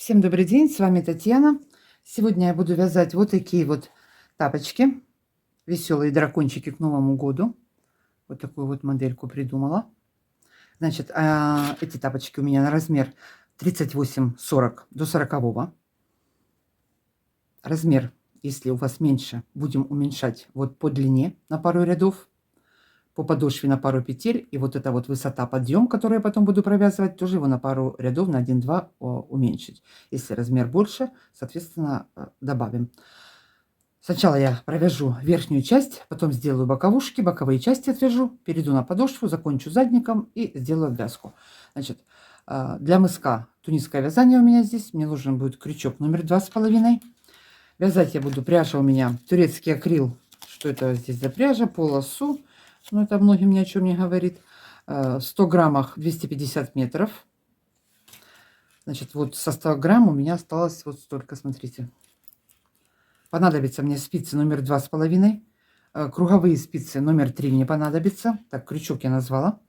Всем добрый день, с вами Татьяна. Сегодня я буду вязать вот такие вот тапочки, веселые дракончики к Новому году. Вот такую вот модельку придумала. Значит, эти тапочки у меня на размер 38-40 до 40. Размер, если у вас меньше, будем уменьшать вот по длине на пару рядов, по подошве на пару петель. И вот эта вот высота подъем, которую я потом буду провязывать, тоже его на пару рядов на 1-2 уменьшить. Если размер больше, соответственно, добавим. Сначала я провяжу верхнюю часть, потом сделаю боковушки, боковые части отвяжу, перейду на подошву, закончу задником и сделаю обвязку. Значит, для мыска тунисское вязание у меня здесь. Мне нужен будет крючок номер 2,5. Вязать я буду, пряжа у меня турецкий акрил. Что это здесь за пряжа? Полосу. Ну, это многим ни о чем не говорит. 100 граммах 250 метров. Значит, вот со 100 грамм у меня осталось вот столько, смотрите. Понадобится мне спицы номер 2,5. Круговые спицы номер 3 мне понадобится. Так, крючок я назвала.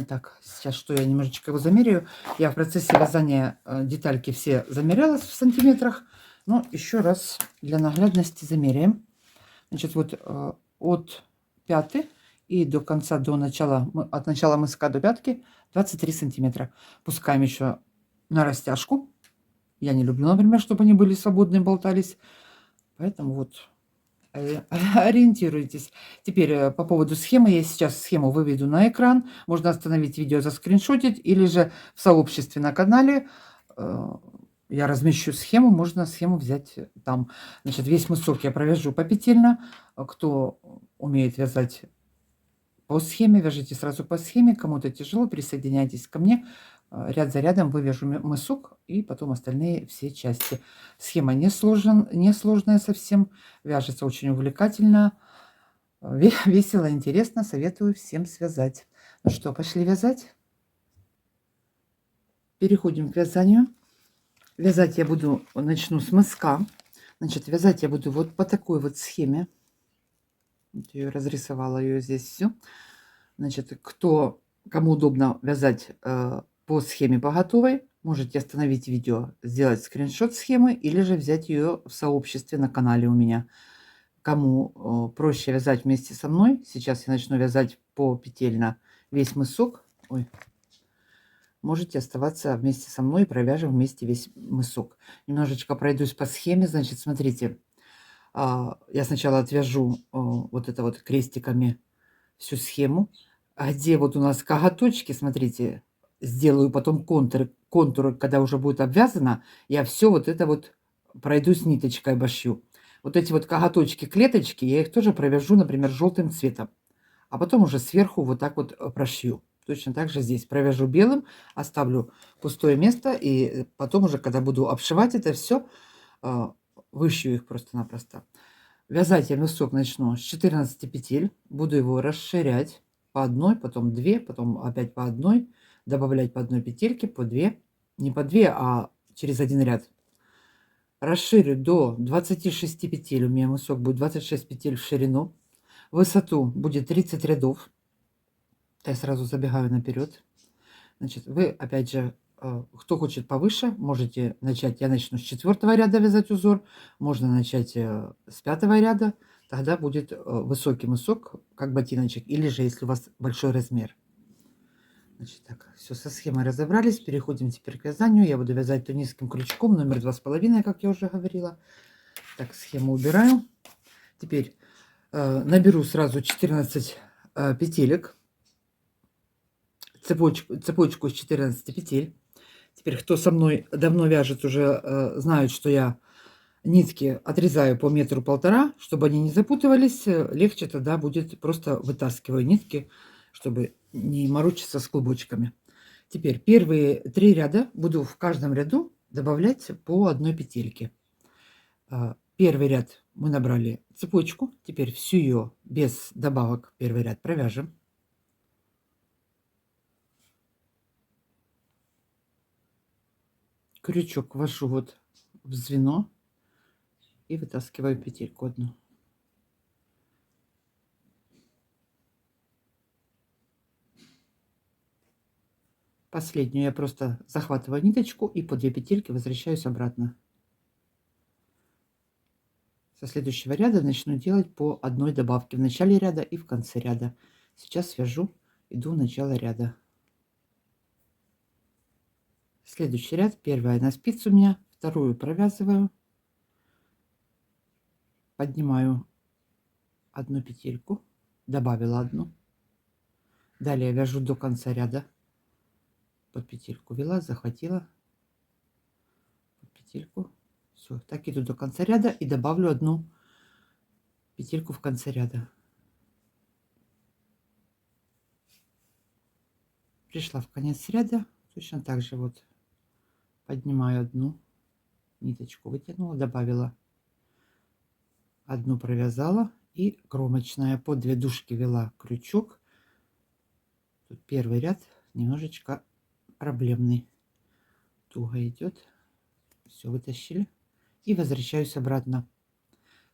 Так, сейчас что я немножечко его замеряю. Я в процессе вязания детальки все замерялась в сантиметрах. Но еще раз для наглядности замеряем. Значит, вот от пяты и до конца, до начала, от начала мыска до пятки 23 сантиметра. Пускаем еще на растяжку. Я не люблю, например, чтобы они были свободные, болтались. Поэтому вот ориентируйтесь. Теперь по поводу схемы. Я сейчас схему выведу на экран. Можно остановить видео, заскриншотить. Или же в сообществе на канале я размещу схему. Можно схему взять там. Значит, весь мысок я провяжу попетельно. Кто умеет вязать по схеме, вяжите сразу по схеме. Кому-то тяжело, присоединяйтесь ко мне. Ряд за рядом вывяжу мысок и потом остальные все части. Схема не сложная совсем, вяжется очень увлекательно, весело, интересно. Советую всем связать. Ну что, пошли вязать? Переходим к вязанию. Вязать я начну с мыска. Значит, вязать я буду вот по такой вот схеме. Вот я разрисовала ее здесь все. Значит, кому удобно вязать по схеме по готовой, можете остановить видео, сделать скриншот схемы или же взять ее в сообществе на канале у меня. Кому проще вязать вместе со мной, сейчас я начну вязать попетельно весь мысок. Ой. Можете оставаться вместе со мной и провяжем вместе весь мысок. Немножечко пройдусь по схеме. Значит, смотрите, я сначала отвяжу вот это вот крестиками всю схему. Где вот у нас коготочки, смотрите, сделаю потом контуры, когда уже будет обвязано, я все вот это вот пройдусь ниточкой, обошью. Вот эти вот коготочки, клеточки, я их тоже провяжу, например, желтым цветом. А потом уже сверху вот так вот прошью. Точно так же здесь провяжу белым, оставлю пустое место, и потом уже, когда буду обшивать это все, вышью их просто-напросто. Вязать я мысок начну с 14 петель, буду его расширять по одной, потом 2, потом опять по одной, добавлять по одной петельке, по 2, не по 2, а через один ряд. Расширю до 26 петель, у меня мысок будет 26 петель в ширину, высоту будет 30 рядов. Я сразу забегаю наперед. Значит, вы опять же, кто хочет повыше, можете начать, я начну с 4 ряда вязать узор, можно начать с 5 ряда, тогда будет высокий мысок, как ботиночек, или же если у вас большой размер. Значит, так, все, со схемой разобрались, переходим теперь к вязанию. Я буду вязать тунисским крючком номер 2,5, как я уже говорила. Так, схему убираю. Теперь наберу сразу 14 петелек, цепочку из 14 петель. Теперь, кто со мной давно вяжет, уже знают, что я нитки отрезаю по 1,5 метра, чтобы они не запутывались. Легче тогда будет, просто вытаскиваю нитки, чтобы не морочиться с клубочками. Теперь первые 3 ряда буду в каждом ряду добавлять по одной петельке. Первый ряд мы набрали цепочку. Теперь всю ее без добавок первый ряд провяжем. Крючок ввожу вот в звено и вытаскиваю петельку одну. Последнюю я просто захватываю ниточку и по 2 петельки возвращаюсь обратно. Со следующего ряда начну делать по одной добавке в начале ряда и в конце ряда. Сейчас свяжу, иду в начало ряда. Следующий ряд, первая на спицу у меня, вторую провязываю, поднимаю одну петельку, добавила одну, далее вяжу до конца ряда, под петельку вела, захватила, под петельку, все, так иду до конца ряда и добавлю одну петельку в конце ряда. Пришла в конец ряда, точно так же вот поднимаю одну ниточку, вытянула, добавила одну, провязала и кромочная по 2 дужки вела крючок. Тут первый ряд немножечко проблемный, туго идет, все вытащили и возвращаюсь обратно.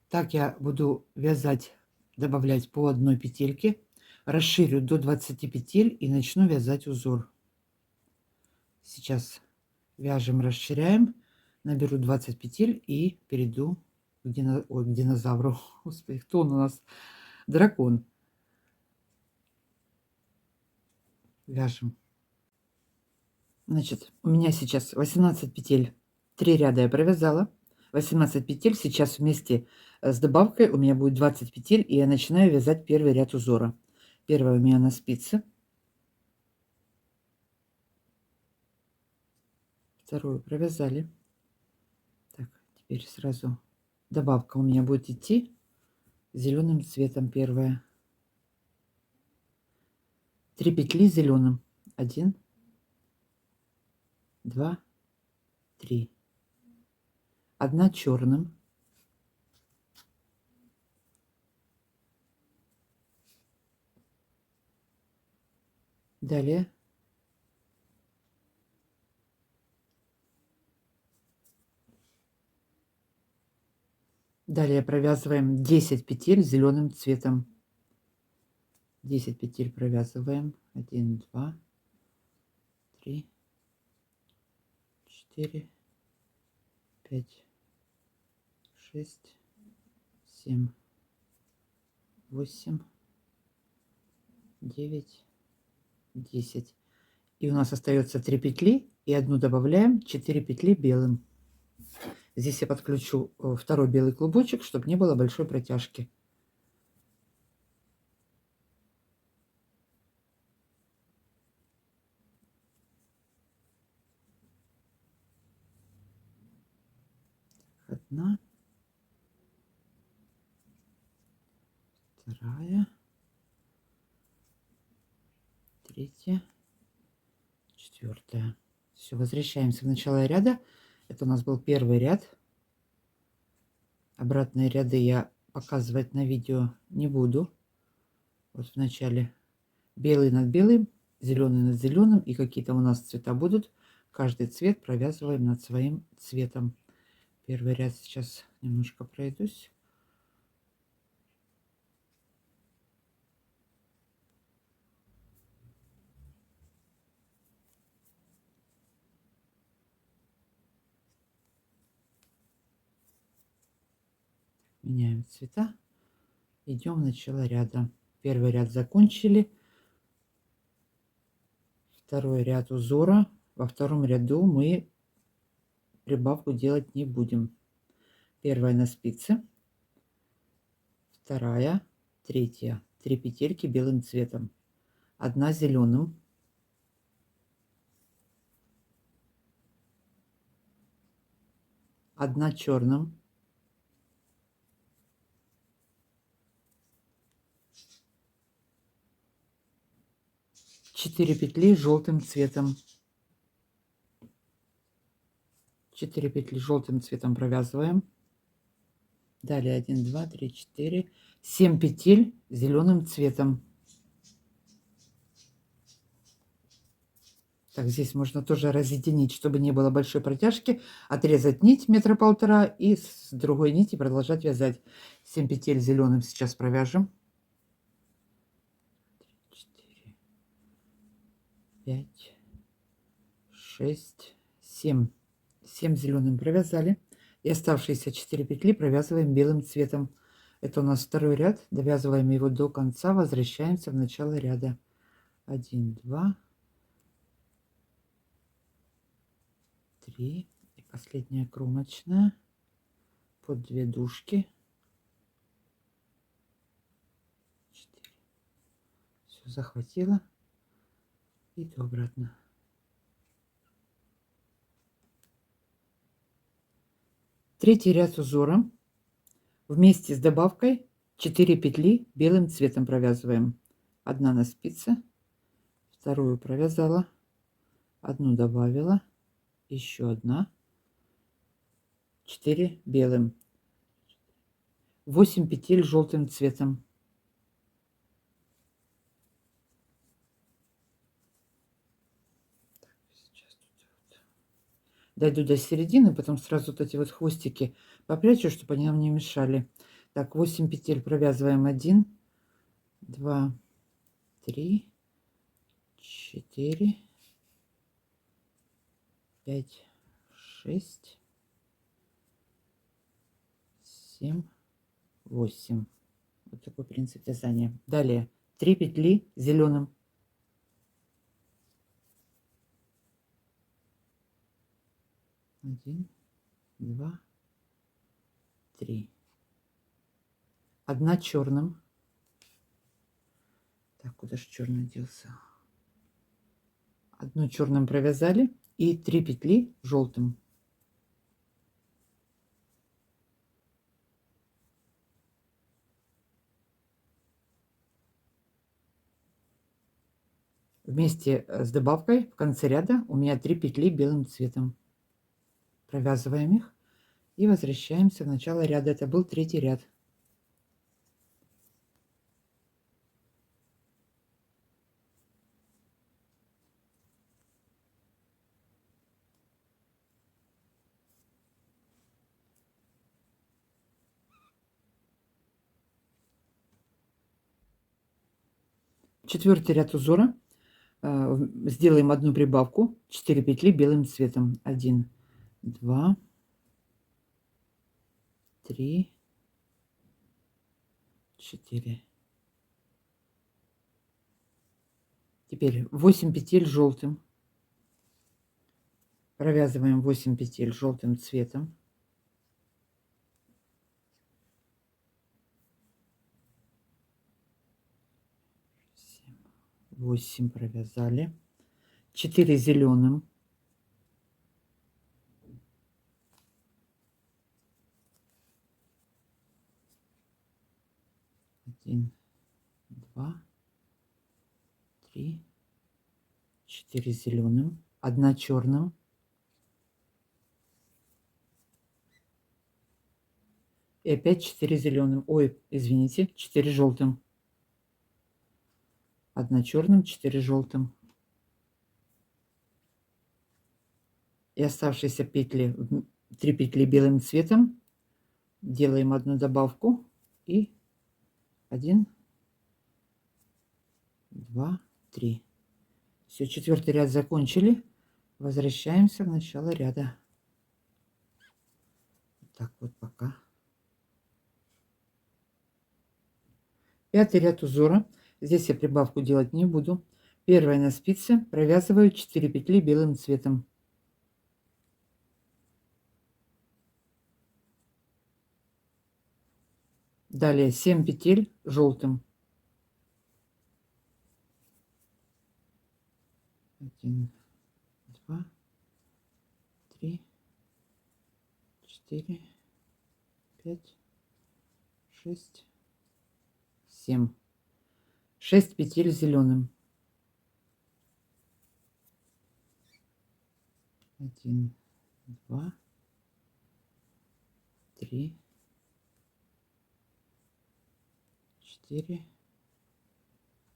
Так я буду вязать, добавлять по одной петельке, расширю до 20 петель и начну вязать узор. Сейчас вяжем, расширяем, наберу 20 петель и перейду к динозавру. Господи, кто он у нас? Дракон. Вяжем. Значит, у меня сейчас 18 петель, 3 ряда я провязала, 18 петель. Сейчас вместе с добавкой у меня будет 20 петель, и я начинаю вязать первый ряд узора. Первая у меня на спице, вторую провязали. Так, теперь сразу добавка у меня будет идти зеленым цветом. Первая, 3 петли зеленым, 1, 2, 3, 1 черным, далее провязываем 10 петель зеленым цветом. 10 петель провязываем, 1, 2, 3, 4, 5, 6, 7, 8, 9, 10. И у нас остается 3 петли, и одну добавляем, 4 петли белым. Здесь я подключу второй белый клубочек, чтобы не было большой протяжки. Одна, вторая, третья, четвертая. Все, возвращаемся в начало ряда. Это у нас был первый ряд. Обратные ряды я показывать на видео не буду. Вот в начале белый над белым, зеленый над зеленым, и какие-то у нас цвета будут. Каждый цвет провязываем над своим цветом. Первый ряд сейчас немножко пройдусь. Меняем цвета. Идем в начало ряда. Первый ряд закончили. Второй ряд узора. Во втором ряду мы прибавку делать не будем. Первая на спице, вторая, третья. 3 петельки белым цветом, 1 зеленым, 1 черным, 4 петли желтым цветом. 4 петли желтым цветом провязываем. Далее 1, 2, 3, 4, 7 петель зеленым цветом. Так, здесь можно тоже разъединить, чтобы не было большой протяжки. Отрезать нить 1,5 метра и с другой нити продолжать вязать. 7 петель зеленым сейчас провяжем. 4, 5, 6, 7. 7 зеленым провязали. И оставшиеся 4 петли провязываем белым цветом. Это у нас второй ряд. Довязываем его до конца. Возвращаемся в начало ряда. 1, 2, 3. И последняя кромочная. Под 2 дужки. 4. Все захватила. Иду обратно. Третий ряд узора. Вместе с добавкой 4 петли белым цветом провязываем. Одна на спице, вторую провязала, одну добавила, еще одна, 4 белым, 8 петель желтым цветом. Дойду до середины, потом сразу вот эти вот хвостики попрячу, чтобы они нам не мешали. Так, 8 петель провязываем. 1, 2, 3, 4, 5, 6, 7, 8. Вот такой принцип вязания. Далее 3 петли зеленым. 1, 2, 3. Одна черным. Так, куда же черный делся? Одну черным провязали и 3 петли желтым. Вместе с добавкой в конце ряда у меня 3 петли белым цветом. Провязываем их и возвращаемся в начало ряда. Это был третий ряд. Четвертый ряд узора. Сделаем одну прибавку, 4 петли белым цветом. 1, 2, 3, 4. Теперь 8 петель желтым. Провязываем 8 петель желтым цветом. 8 провязали, 4 зеленым, 1, 2, 3, 4 зеленым, 1 черным, и опять 4 зеленым, ой, извините, 4 желтым, 1 черным, 4 желтым. И оставшиеся петли, 3 петли белым цветом, делаем одну добавку и 1, 2, 3. Все, четвертый ряд закончили. Возвращаемся в начало ряда. Так вот пока. Пятый ряд узора. Здесь я прибавку делать не буду. Первая на спице провязываю 4 петли белым цветом. Далее 7 петель желтым. 1, 2, 3, 4, 5, 6, 7. 6 петель зеленым. 1, 2, 3, 4,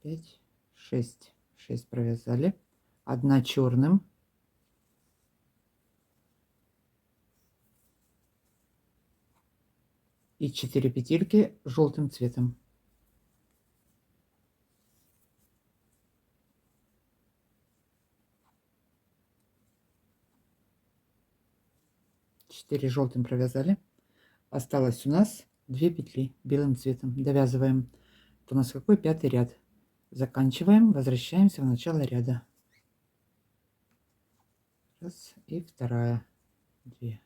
5, 6. 6 провязали. 1 черным. И 4 петельки желтым цветом. 4 желтым провязали. Осталось у нас 2 петли белым цветом. Довязываем. Это у нас какой? 5-й ряд. Заканчиваем, возвращаемся в начало ряда. Раз и вторая. 2.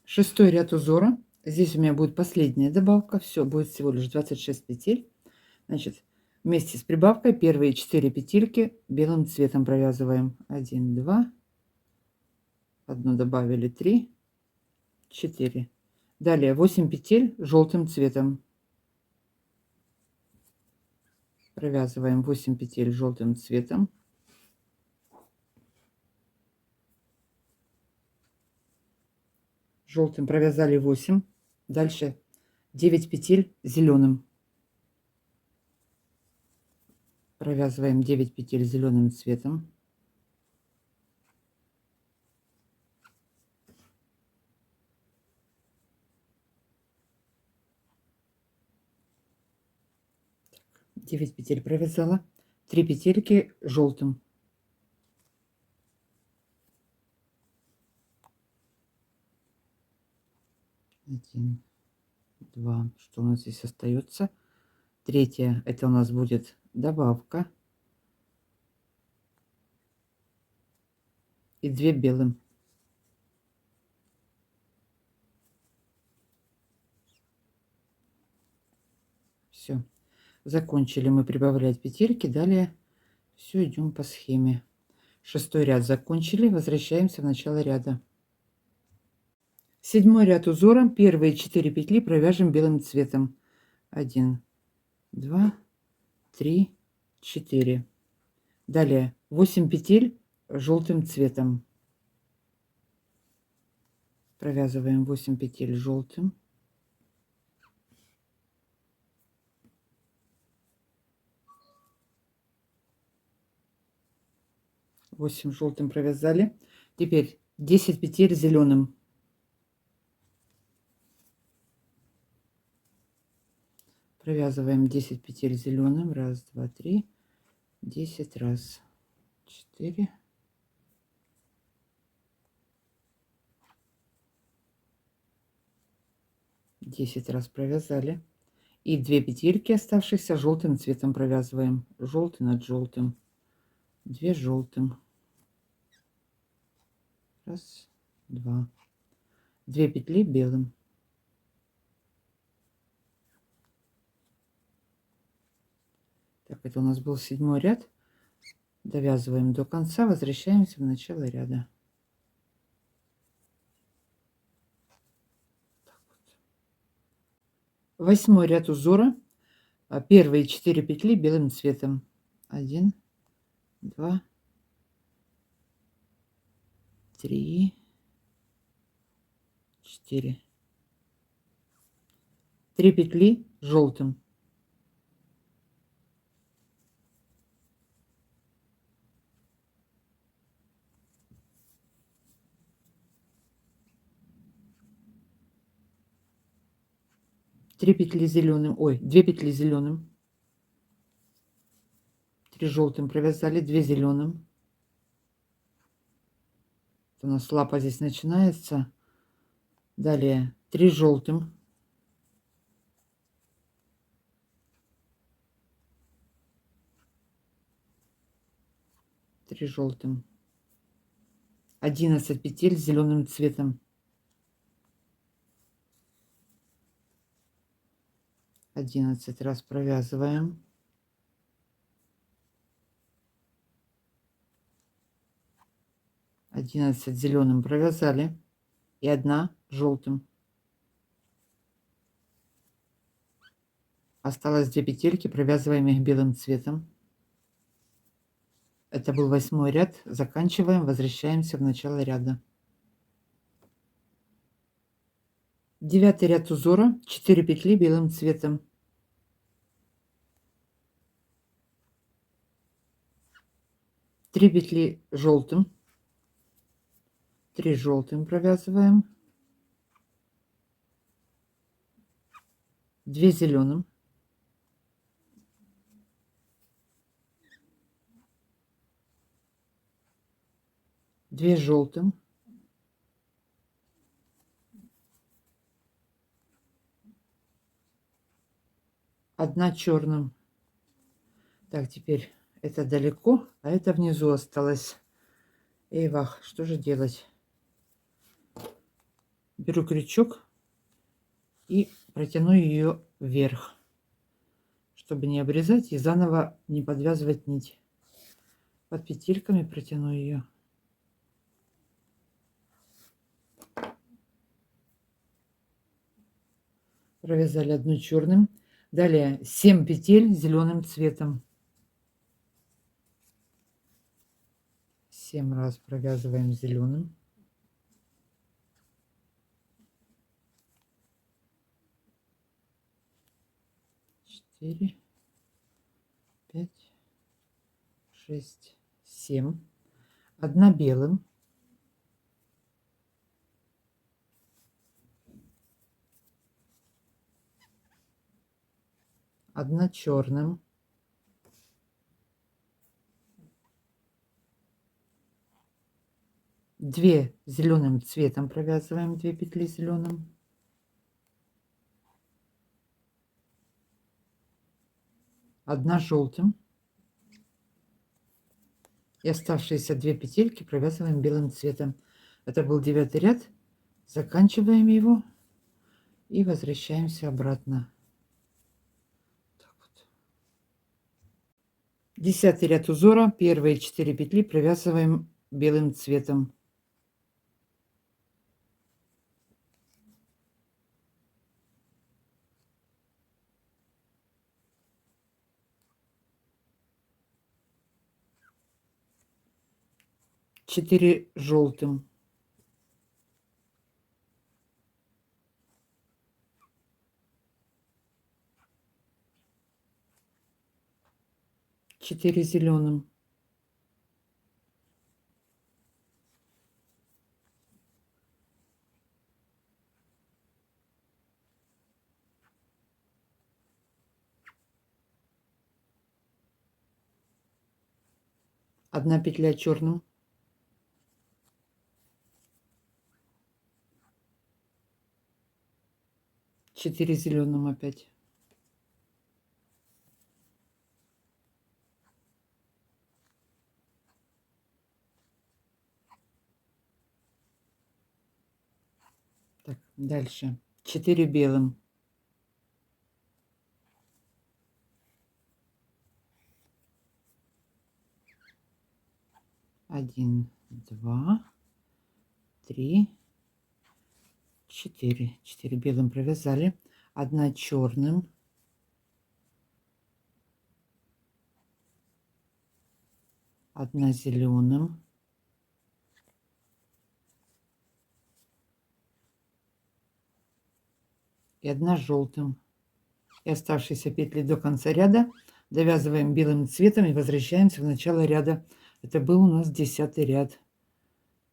Шестой ряд узора. Здесь у меня будет последняя добавка. Все, будет всего лишь 26 петель. Значит, вместе с прибавкой первые 4 петельки белым цветом провязываем. 1, 2. Одну добавили, 3, 4. Далее 8 петель желтым цветом. Провязываем 8 петель желтым цветом. Желтым провязали 8. Дальше 9 петель зеленым. Провязываем 9 петель зеленым цветом. Так, 9 петель провязала. 3 петельки желтым. 1, 2. Что у нас здесь остается? Третья, это у нас будет добавка. И 2 белым. Все. Закончили мы прибавлять петельки. Далее все идем по схеме. Шестой ряд закончили. Возвращаемся в начало ряда. Седьмой ряд узора. Первые 4 петли провяжем белым цветом. 1, 2, 3, 4. Далее 8 петель желтым цветом. Провязываем 8 петель желтым. 8 желтым провязали. Теперь 10 петель зеленым. Провязываем 10 петель зеленым. Раз, два, три. 10 раз. 4. 10 раз провязали. И 2 петельки оставшихся желтым цветом провязываем. Желтый над желтым. 2 желтым. Раз, два. 2 петли белым. Так, это у нас был седьмой ряд. Довязываем до конца, возвращаемся в начало ряда. Восьмой ряд узора. Первые 4 петли белым цветом. 1, 2, 3, 4. 3 петли желтым. 3 петли зеленым, ой, 2 петли зеленым, 3 желтым провязали, 2 зеленым. У нас лапа здесь начинается. Далее 3 желтым, 3 желтым, 11 петель зеленым цветом, 11 раз провязываем. 11 зеленым провязали и 1 желтым. Осталось 2 петельки, провязываем их белым цветом. Это был 8-й ряд. Заканчиваем, возвращаемся в начало ряда. 9-й ряд узора. 4 петли белым цветом. 3 петли желтым. 3 желтым провязываем. 2 зеленым. 2 желтым, 1 черным. Так, теперь это далеко, а это внизу осталось. Эй, вах, что же делать? Беру крючок и протяну ее вверх, чтобы не обрезать и заново не подвязывать нить. Под петельками протяну ее. Провязали 1 черным. Далее 7 петель зеленым цветом. 7 раз провязываем зеленым. 4, 5, 6, 7. 1 белым. 1 черным. 2 зеленым цветом провязываем 2 петли зеленым. 1 желтым. И оставшиеся 2 петельки провязываем белым цветом. Это был 9 ряд. Заканчиваем его и возвращаемся обратно. Так вот. 10 ряд узора. Первые 4 петли провязываем белым цветом. Четыре желтым. 4 зеленым. 1 петля черным. 4 зеленым опять. 'Так, дальше 4 белым. 1, 2, 3, 4. 4 белым провязали. 1 черным. 1 зеленым. 1 желтым. И оставшиеся петли до конца ряда довязываем белым цветом и возвращаемся в начало ряда. Это был у нас 10 ряд.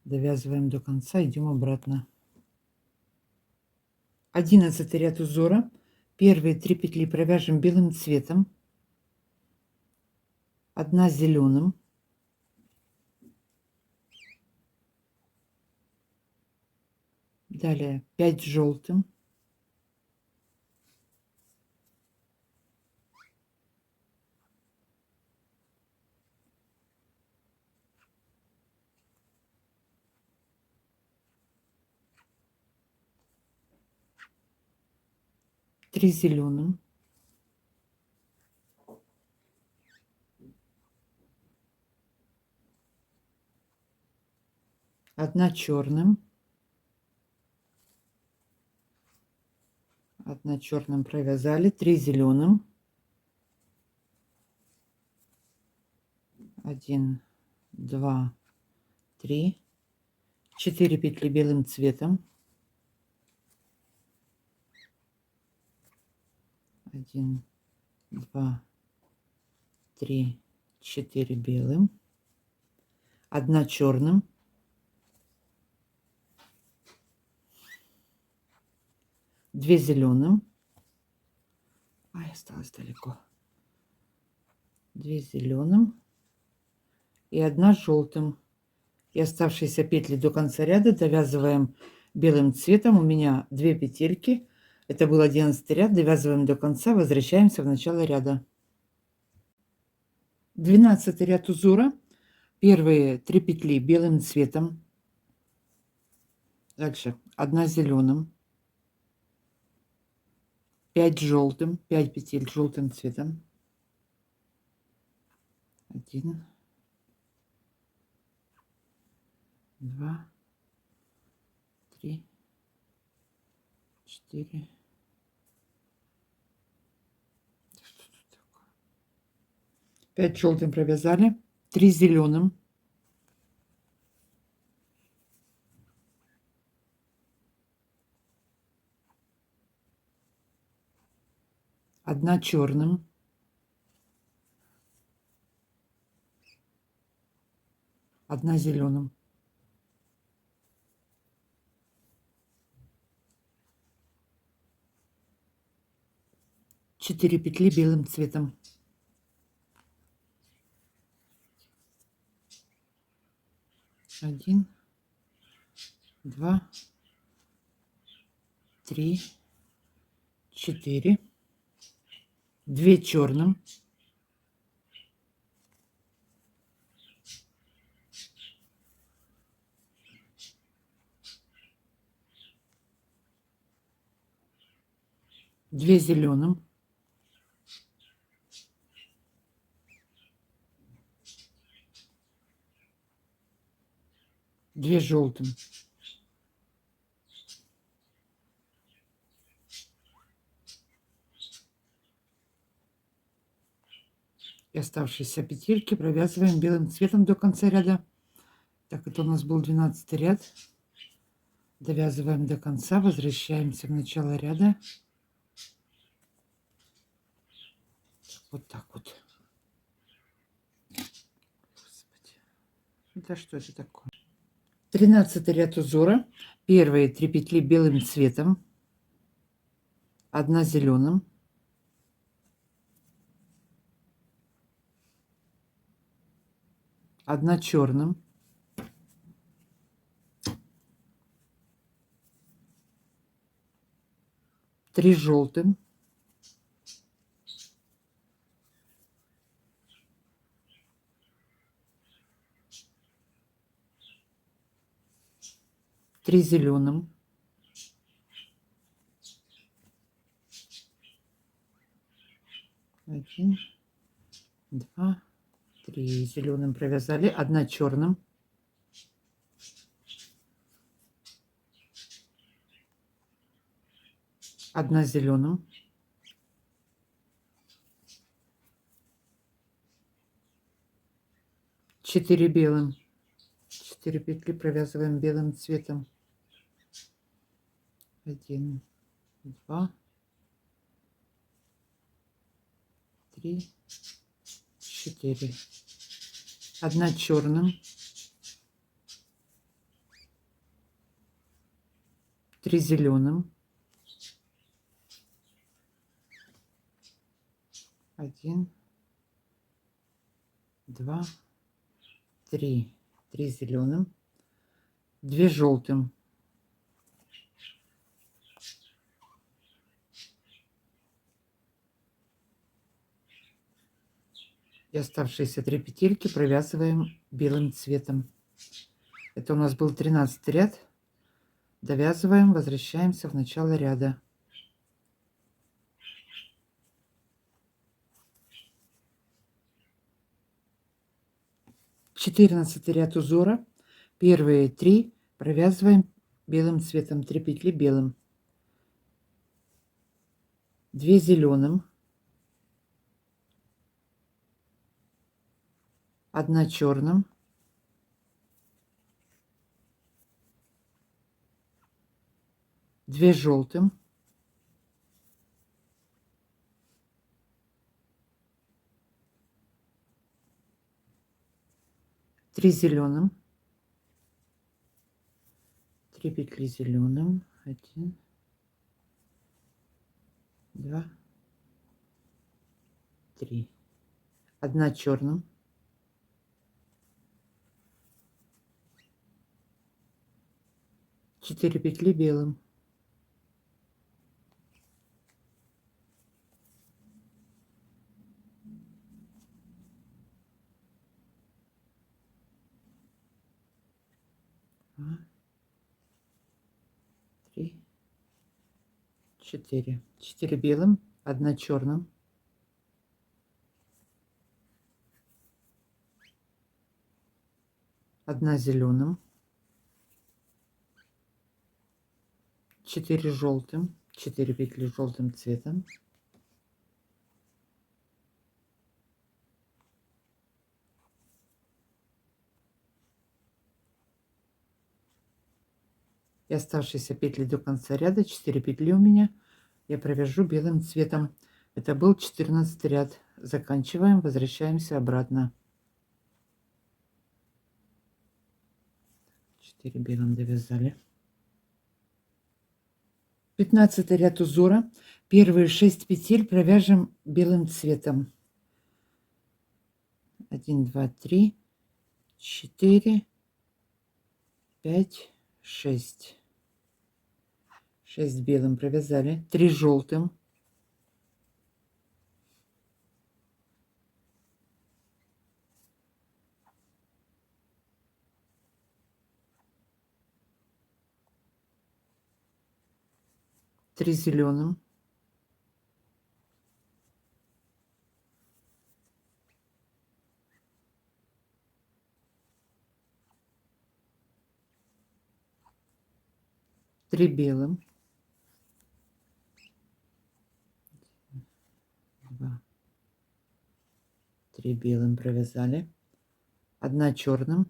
Довязываем до конца, идем обратно. 11 ряд узора. Первые 3 петли провяжем белым цветом. 1 зеленым. 5 желтым. 3 зеленым. 1 черным. 1 черным провязали. 3 зеленым. 1, 2, 3. 4 петли белым цветом. 1, 2, 3, 4 белым. 1 черным. 2 зеленым. Ай, осталось далеко. 2 зеленым. И 1 желтым. И оставшиеся петли до конца ряда довязываем белым цветом. У меня 2 петельки. Это был 11 ряд. Довязываем до конца, возвращаемся в начало ряда. 12 ряд узора. Первые 3 петли белым цветом. Дальше 1 зеленым, 5 желтым, 5 петель желтым цветом. 1, 2, 3, 4. Что тут такое? 5 желтым провязали, 3 зеленым, 1 черным, 1 зеленым, 4 петли белым цветом. 1, 2, 3, 4, 2 черным, 2 зеленым, 2 желтым, и оставшиеся петельки провязываем белым цветом до конца ряда. Так, это у нас был 12 ряд. Довязываем до конца, возвращаемся в начало ряда. Вот так вот. Господи. Это что это такое? 13 ряд узора. Первые 3 петли белым цветом, 1 зеленым, 1 черным, 3 желтым, 3 зеленым, 1, 2, 3 зеленым провязали, 1 черным, 1 зеленым, 4 белым, 4 петли провязываем белым цветом. 1, 2, 3, 4, 1 черным, 3 зеленым, 1, 2, 3, 3 зеленым, 2 желтым, и оставшиеся 3 петельки провязываем белым цветом. Это у нас был 13 ряд. Довязываем, возвращаемся в начало ряда. 14 ряд узора. Первые 3 провязываем белым цветом, 3 петли белым, 2 зеленым, 1 черным, 2 желтым, 3 зеленым, 3 петли зеленым, 1, 2, 3, 1 черным, 4 петли белым. Два, 3, 4. 4 белым, 1 черным. 1 зеленым. 4 желтым. 4 петли желтым цветом. И оставшиеся петли до конца ряда, 4 петли у меня, я провяжу белым цветом. Это был 14 ряд. Заканчиваем, возвращаемся обратно. 4 белым довязали. 15 ряд узора. Первые 6 петель провяжем белым цветом. 1, 2, 3, 4, 5, 6. 6 белым провязали, 3 желтым. 3 зеленым. 3 белым. 2, 3 белым провязали. 1 черным.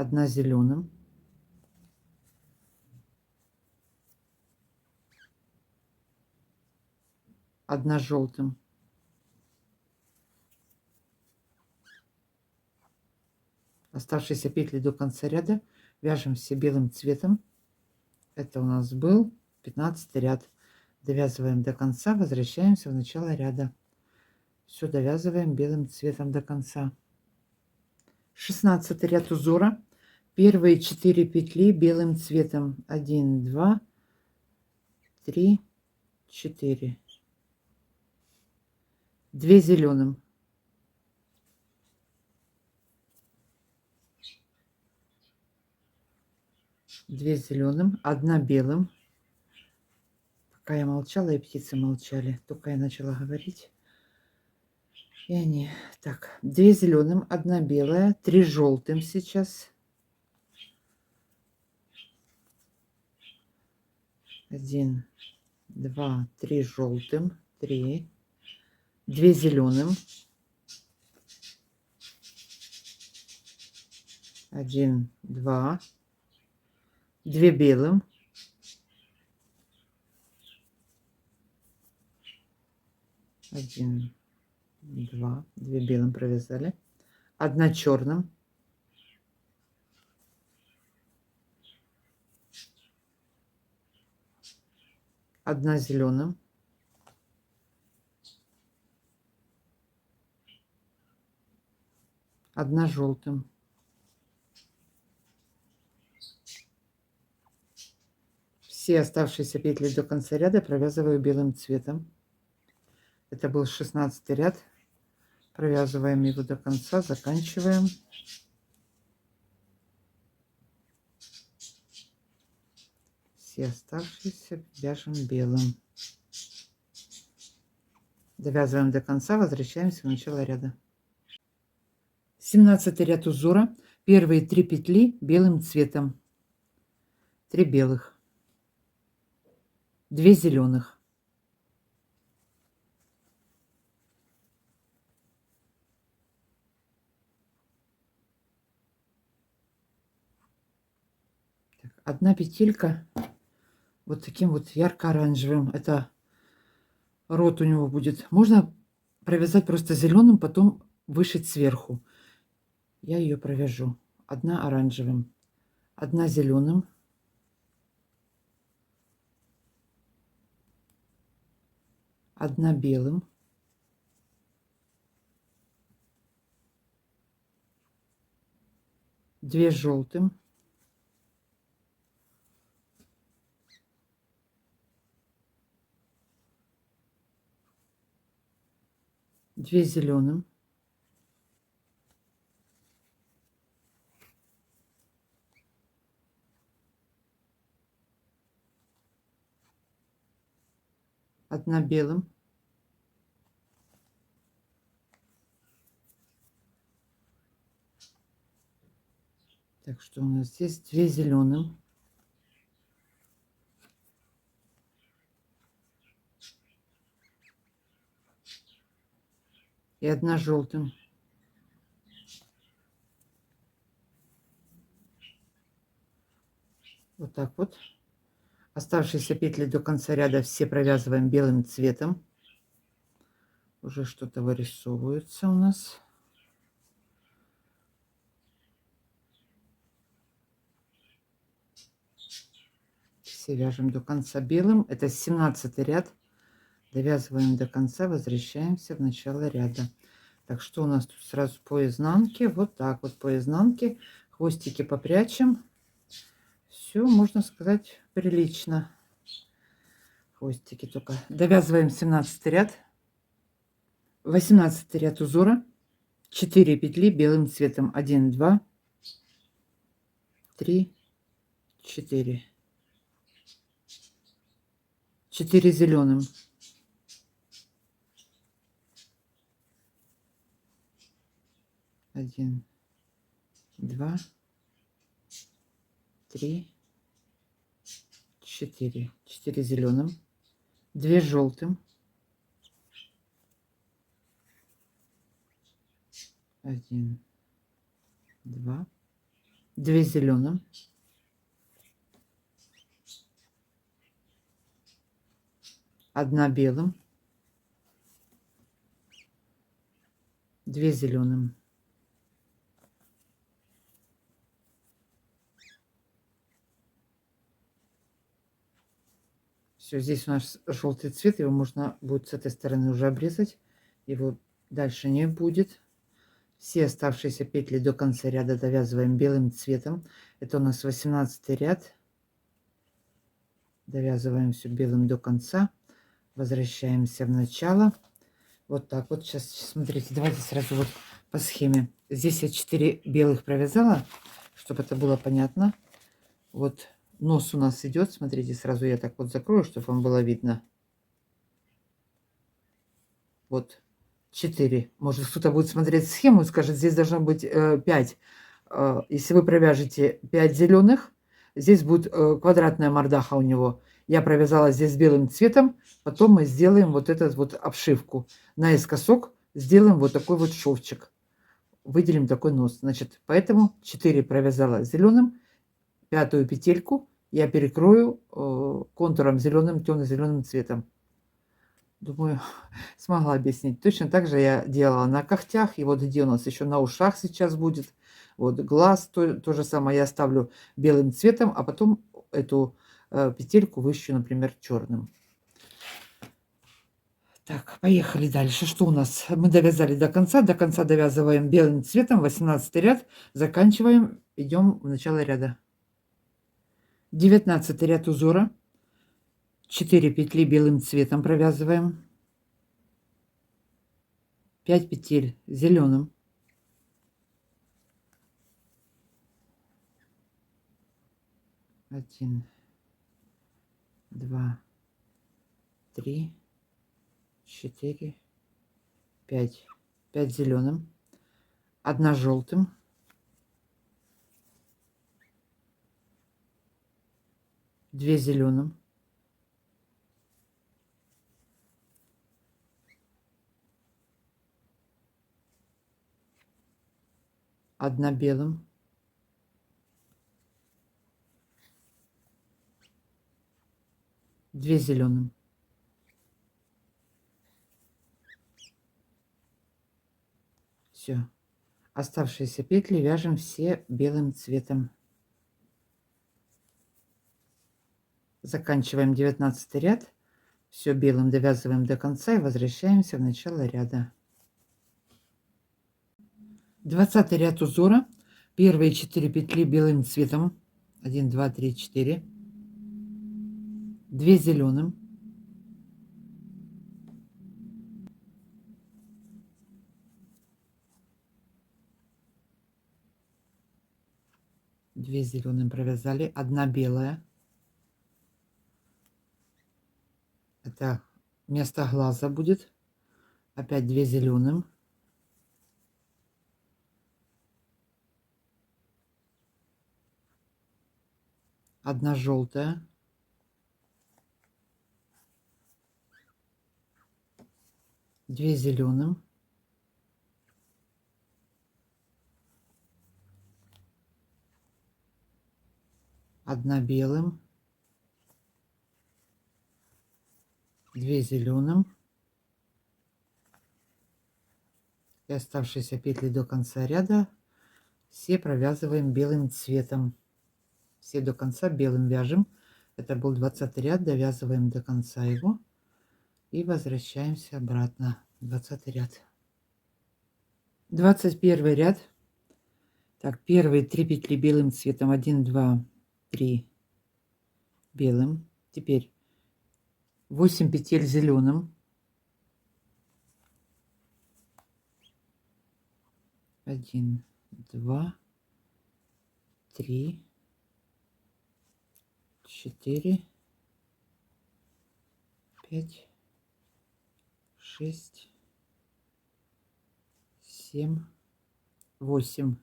1 зеленым. 1 желтым. Оставшиеся петли до конца ряда вяжем все белым цветом. Это у нас был 15 ряд. Довязываем до конца, возвращаемся в начало ряда. Все довязываем белым цветом до конца. 16 ряд узора. Первые 4 петли белым цветом. 1, 2, 3, 4. 2 зеленым. 2 зеленым, 1 белым. Пока я молчала, и птицы молчали. Только я начала говорить. И они... Так, 2 зеленым, 1 белая, 3 желтым сейчас. 1, 2, 3 желтым. 3. 2 зеленым. 1, 2. 2 белым. 1, 2. 2 белым провязали. 1 черным. 1 зеленым. 1 желтым. Все оставшиеся петли до конца ряда провязываю белым цветом. Это был 16 ряд. Провязываем его до конца, заканчиваем. Все оставшиеся вяжем белым. Довязываем до конца, возвращаемся в начало ряда. 17 ряд узора. Первые 3 петли белым цветом. 3 белых. 2 зеленых. 1 петелька вот таким вот ярко-оранжевым. Это рот у него будет. Можно провязать просто зеленым, потом вышить сверху. Я ее провяжу. 1 оранжевым, 1 зеленым, 1 белым, 2 желтым, 2 зеленым, 1 белым, 2 зеленым, 1 желтым, вот так вот. Оставшиеся петли до конца ряда все провязываем белым цветом. Уже что-то вырисовывается у нас. Все вяжем до конца белым. Это 17 ряд. Довязываем до конца, возвращаемся в начало ряда. Так, что у нас тут сразу по изнанке? Вот так вот по изнанке. Хвостики попрячем. Все, можно сказать, прилично. Хвостики только. Довязываем 17 ряд. 18 ряд узора. 4 петли белым цветом. 1, 2, 3, 4. 4 зеленым. 1, 2, 3, 4. 4 зеленым. 2 желтым. 1, 2, 2 зеленым. 1 белым. 2 зеленым. Все, здесь у нас желтый цвет, его можно будет с этой стороны уже обрезать, его дальше не будет. Все оставшиеся петли до конца ряда довязываем белым цветом. Это у нас 18 ряд. Довязываем все белым до конца. Возвращаемся в начало. Вот так вот. Сейчас, смотрите, давайте сразу вот по схеме. Здесь я 4 белых провязала, чтобы это было понятно. Вот нос у нас идет. Смотрите, сразу я так вот закрою, чтобы вам было видно. Вот 4. Может, кто-то будет смотреть схему и скажет, здесь должно быть 5. Если вы провяжете 5 зеленых, здесь будет квадратная мордаха у него. Я провязала здесь белым цветом, потом мы сделаем вот этот вот обшивку. Наискосок сделаем вот такой вот шовчик. Выделим такой нос. Значит, поэтому 4 провязала зеленым, 5-ю петельку я перекрою контуром зеленым, темно-зеленым цветом. Думаю, смогла объяснить. Точно так же я делала на когтях. И вот где у нас еще на ушах сейчас будет. Вот глаз, то же самое я ставлю белым цветом, а потом эту петельку вышью, например, черным. Так, поехали дальше. Что у нас? Мы довязали до конца. До конца довязываем белым цветом. 18 ряд. Заканчиваем. Идем в начало ряда. 19 ряд узора. 4 петли белым цветом провязываем. 5 петель зеленым. 1, 2, 3, 4, 5. 5 зеленым. 1 желтым. 2 зеленым. 1 белым. 2 зеленым. Все. Оставшиеся петли вяжем все белым цветом. Заканчиваем 19 ряд. Все белым довязываем до конца и возвращаемся в начало ряда. 20 ряд узора. Первые 4 петли белым цветом. 1, 2, 3, 4. 2 зеленым. 2 зеленым провязали. 1 белая. Это вместо глаза будет. Опять 2 зеленым. 1 желтая. 2 зеленым. 1 белым. 2 зеленым. И оставшиеся петли до конца ряда все провязываем белым цветом. Все до конца белым вяжем. Это был 20 ряд, довязываем до конца его и возвращаемся обратно. 20 ряд. 21 ряд. Так, первые 3 петли белым цветом. 1, 2, 3 белым. Теперь 8 петель зеленым. 1, 2, 3, 4, 5, 6, 7, 8.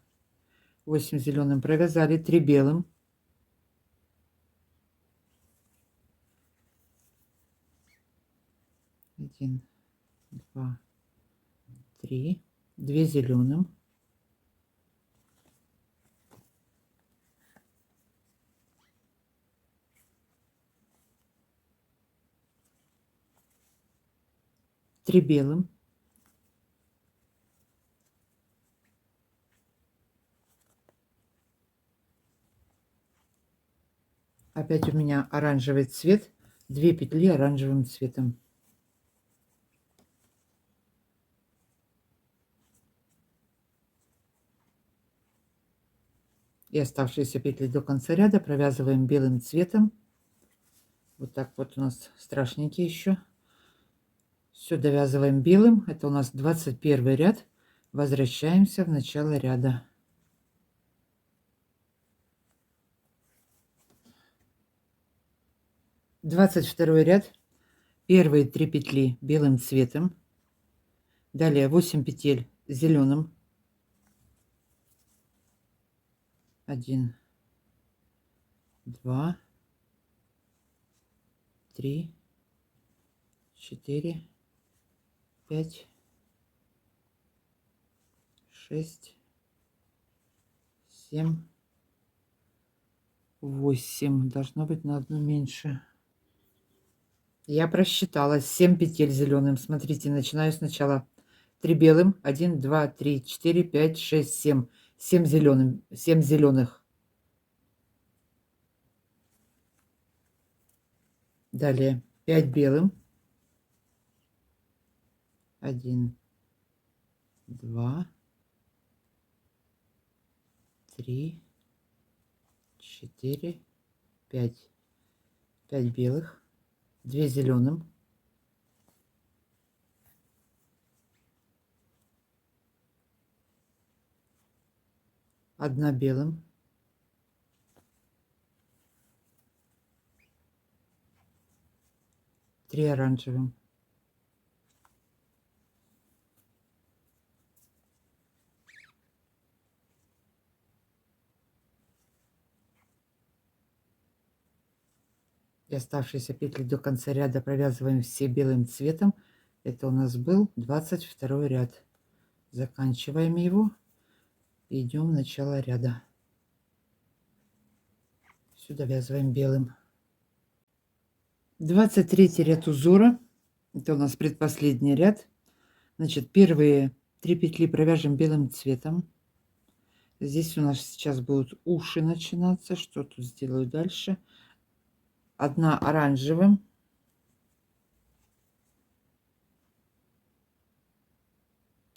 8 зеленым провязали, 3 белым. 1, 2, 3, 2 зеленым. 3 белым. 5 у меня оранжевый цвет, 2 петли оранжевым цветом. И оставшиеся петли до конца ряда провязываем белым цветом. Вот так вот у нас страшненькие еще. Все довязываем белым. Это у нас 21 ряд. Возвращаемся в начало ряда. Двадцать второй ряд. Первые 3 петли белым цветом. Далее 8 петель зеленым. 1, 2, 3, 4, 5, 6, 7, 8. Должно быть на одну меньше. Я просчитала 7 петель зеленым. Смотрите, начинаю сначала. 3 белым. 1, 2, 3, 4, 5, 6, 7. 7 зеленым. 7 зеленых. Далее 5 белым. 1, 2, 3, 4, 5. 5 белых. 2 зеленым. 1 белым. 3 оранжевым. И оставшиеся петли до конца ряда провязываем все белым цветом. Это у нас был 22 ряд. Заканчиваем его. И идем в начало ряда. Сюда довязываем белым. 23 ряд узора. Это у нас предпоследний ряд. Значит, первые 3 петли провяжем белым цветом. Здесь у нас сейчас будут уши начинаться. Что тут сделаю дальше? 1 оранжевым.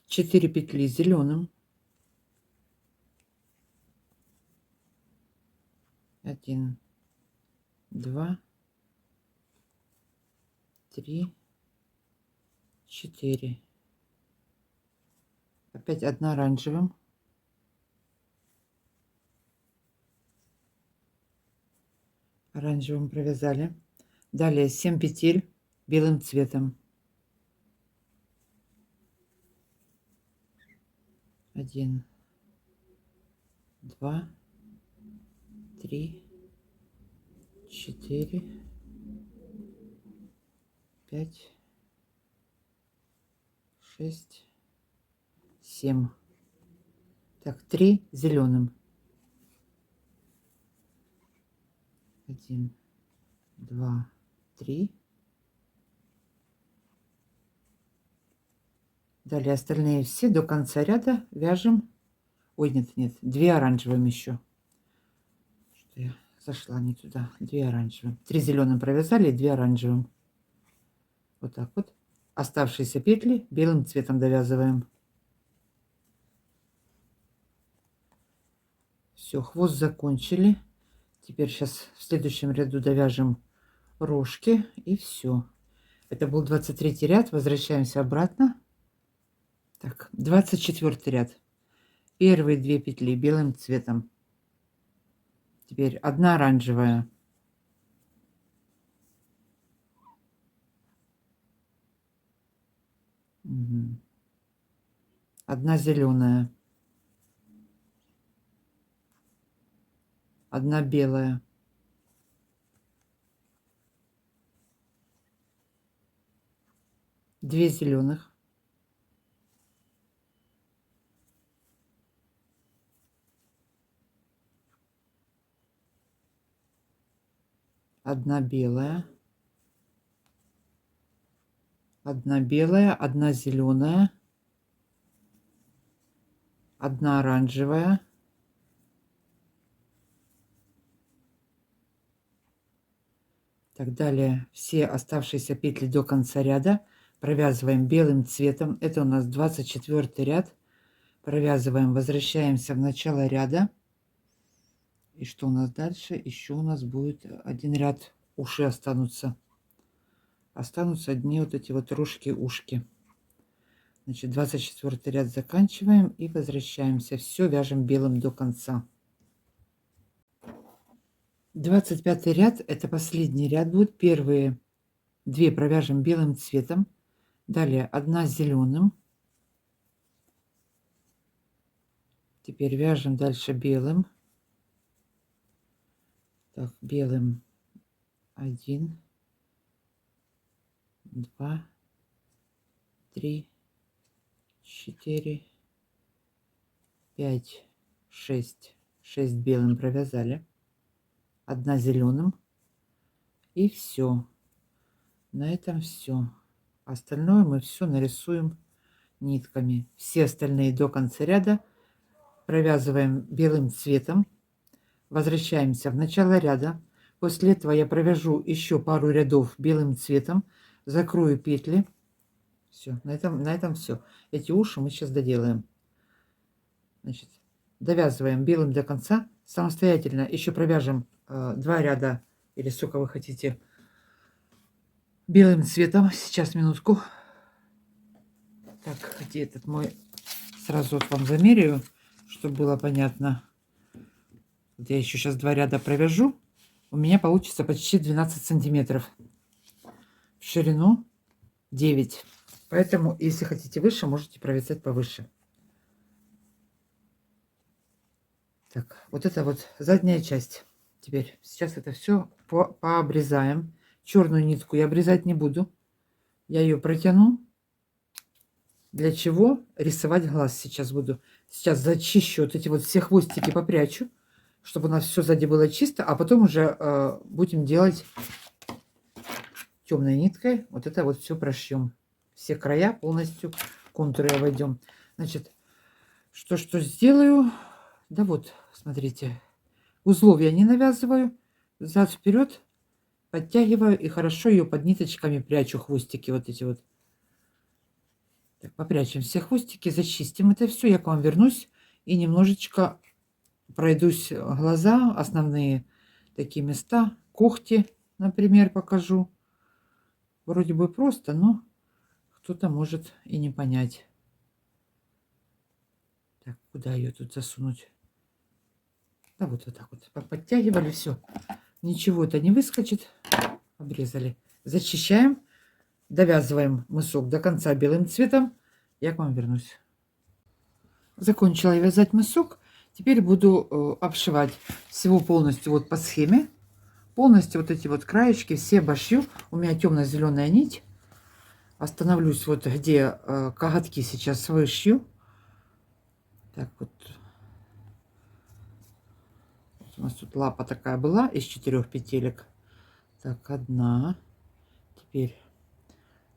4 петли зеленым. 1, 2, 3, 4. Опять одна оранжевым. Оранжевым провязали. Далее 7 петель белым цветом. 1, 2, 3, 4, 5, 6, 7. Так, 3 зеленым. 1, 2, 3. Далее остальные все до конца ряда вяжем. Ой, нет, 2 оранжевым еще. Что я зашла не туда. 2 оранжевым. 3 зеленым провязали, 2 оранжевым. Вот так вот. Оставшиеся петли белым цветом довязываем. Все, хвост закончили. Теперь сейчас в следующем ряду довяжем рожки и все. Это был 23 ряд. Возвращаемся обратно. Так, 24 ряд. Первые 2 петли белым цветом. Теперь 1 оранжевая. Угу. 1 зеленая. 1 белая. 2 зеленых. 1 белая. 1 белая, 1 зеленая, 1 оранжевая, 1. Все оставшиеся петли до конца ряда провязываем белым цветом. Это у нас 24 ряд. Провязываем, возвращаемся в начало ряда. И что у нас дальше? Еще у нас будет 1 ряд, уши останутся. Останутся одни вот эти вот рожки-ушки. Значит, 24 ряд заканчиваем и возвращаемся. Все вяжем белым до конца. 25 ряд, это последний ряд будет. Первые 2 провяжем белым цветом. Далее 1 зеленым. Теперь вяжем дальше белым. Так, белым 1, 2, 3, 4, 5, 6. 6 белым провязали. 1 зеленым. И все. На этом все. Остальное мы все нарисуем нитками. Все остальные до конца ряда провязываем белым цветом. Возвращаемся в начало ряда. После этого я провяжу еще пару рядов белым цветом. Закрою петли. Все, на этом все. Эти уши мы сейчас доделаем. Значит, довязываем белым до конца. Самостоятельно еще провяжем 2 ряда, или сколько вы хотите, белым цветом. Сейчас, минутку. Так, где этот мой? Сразу вот вам замеряю, чтобы было понятно. Вот я еще сейчас 2 ряда провяжу. У меня получится почти 12 сантиметров. В ширину 9. Поэтому, если хотите выше, можете провязать повыше. Так, вот это вот задняя часть. Теперь сейчас это все пообрезаем. Черную нитку я обрезать не буду. Я ее протяну. Для чего? Рисовать глаз сейчас буду. Сейчас зачищу вот эти вот все хвостики, попрячу, чтобы у нас все сзади было чисто, а потом уже будем делать темной ниткой. Вот это вот все прошьем. Все края полностью, контуры обойдем. Значит, что сделаю? Да вот, смотрите, узлов я не навязываю, зад вперед подтягиваю и хорошо ее под ниточками прячу, хвостики вот эти вот. Так, попрячем все хвостики, зачистим это все. Я к вам вернусь и немножечко пройдусь глаза основные, такие места. Когти, например, покажу. Вроде бы просто, но кто-то может и не понять. Так, куда ее тут засунуть? Да вот так вот. Подтягивали, все. Ничего-то не выскочит. Обрезали. Зачищаем. Довязываем мысок до конца белым цветом. Я к вам вернусь. Закончила я вязать мысок. Теперь буду обшивать всего полностью вот по схеме. Полностью вот эти вот краешки все обошью. У меня темно-зеленая нить. Остановлюсь вот где коготки сейчас вышью. Так вот. У нас тут лапа такая была из 4 петелек. Так, одна. Теперь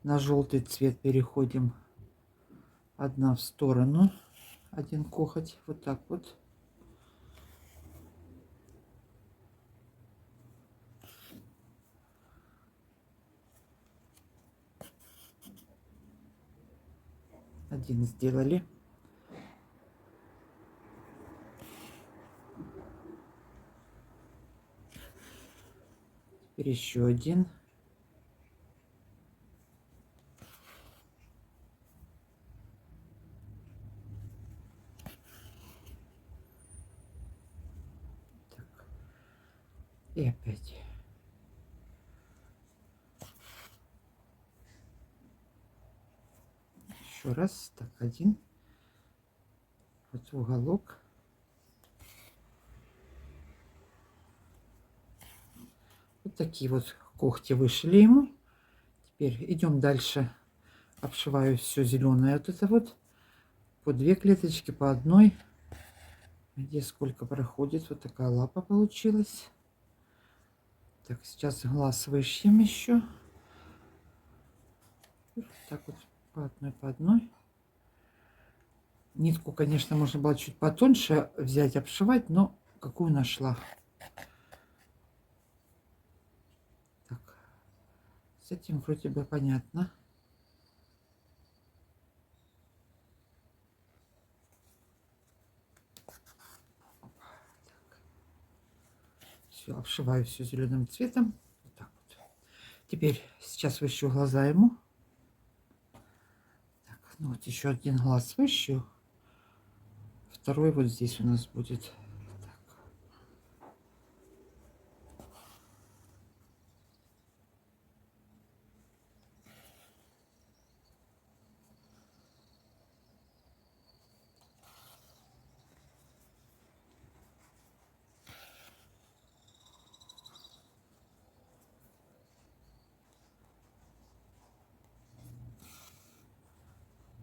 на желтый цвет переходим. Одна в сторону. Один коготь. Вот так вот. Один сделали. Теперь еще один. Так. И опять. Еще раз. Так, один. Вот уголок. Вот такие вот когти вышли ему. Теперь идем дальше. Обшиваю все зеленое. Вот это вот. По 2 клеточки, по одной. Где сколько проходит. Вот такая лапа получилась. Так, сейчас глаз вышьем еще. Так вот по одной, по одной. Нитку, конечно, можно было чуть потоньше взять, обшивать, но какую нашла. Так, с этим вроде бы понятно. Все, обшиваю все зеленым цветом. Вот так вот. Теперь сейчас вышью глаза ему. Так, ну вот еще один глаз вышью. Второй вот здесь у нас будет.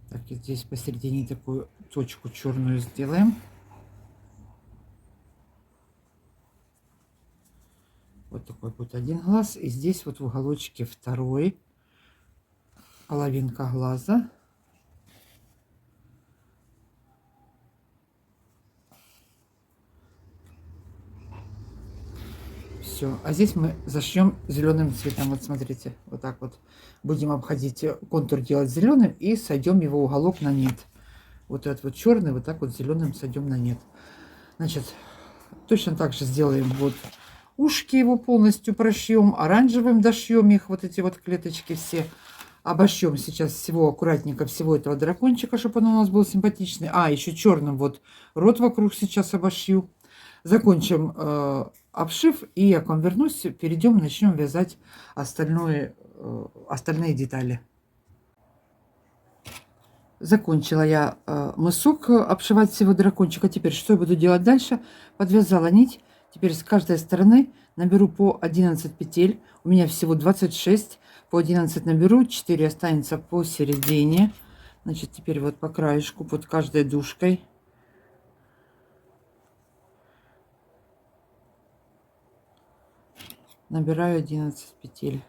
Так, и здесь посередине такую точку черную сделаем. Вот такой будет один глаз. И здесь вот в уголочке второй. Половинка глаза. Все. А здесь мы зашьем зеленым цветом. Вот смотрите, вот так вот. Будем обходить контур, делать зеленым и сойдем его уголок на нет. Вот этот вот черный, вот так вот зеленым сойдем на нет. Значит, точно так же сделаем вот ушки его полностью прошьем, оранжевым дошьем их, вот эти вот клеточки все. Обошьем сейчас всего аккуратненько, всего этого дракончика, чтобы он у нас был симпатичный. А, еще черным вот рот вокруг сейчас обошью. Закончим обшив, и я к вам вернусь, перейдем, начнем вязать остальные детали. Закончила я мысок обшивать всего дракончика. Теперь что я буду делать дальше? Подвязала нить. Теперь с каждой стороны наберу по 11 петель. У меня всего 26. По 11 наберу, 4 останется посередине. Значит, теперь вот по краешку, под каждой дужкой. Набираю 11 петель.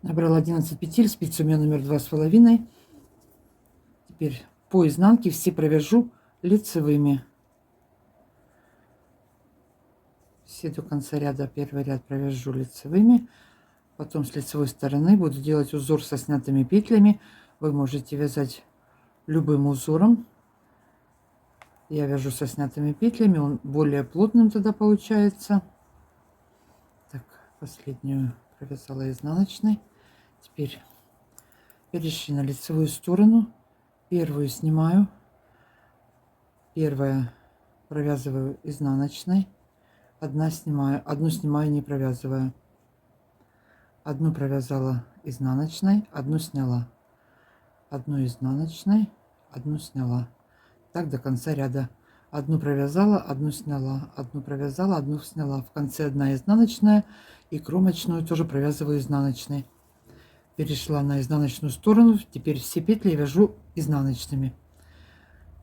Набрала 11 петель, спица у меня номер 2,5. Теперь по изнанке все провяжу лицевыми. Все до конца ряда первый ряд провяжу лицевыми. Потом с лицевой стороны буду делать узор со снятыми петлями. Вы можете вязать любым узором. Я вяжу со снятыми петлями, он более плотным тогда получается. Так, последнюю провязала изнаночной. Теперь перешли на лицевую сторону. Первую снимаю. Первая провязываю изнаночной. Одну снимаю, не провязывая. Одну провязала изнаночной, одну сняла. Одну изнаночной, одну сняла. Так до конца ряда. Одну провязала, одну сняла, одну провязала, одну сняла. В конце одна изнаночная, и кромочную тоже провязываю изнаночной. Перешла на изнаночную сторону. Теперь все петли я вяжу изнаночными.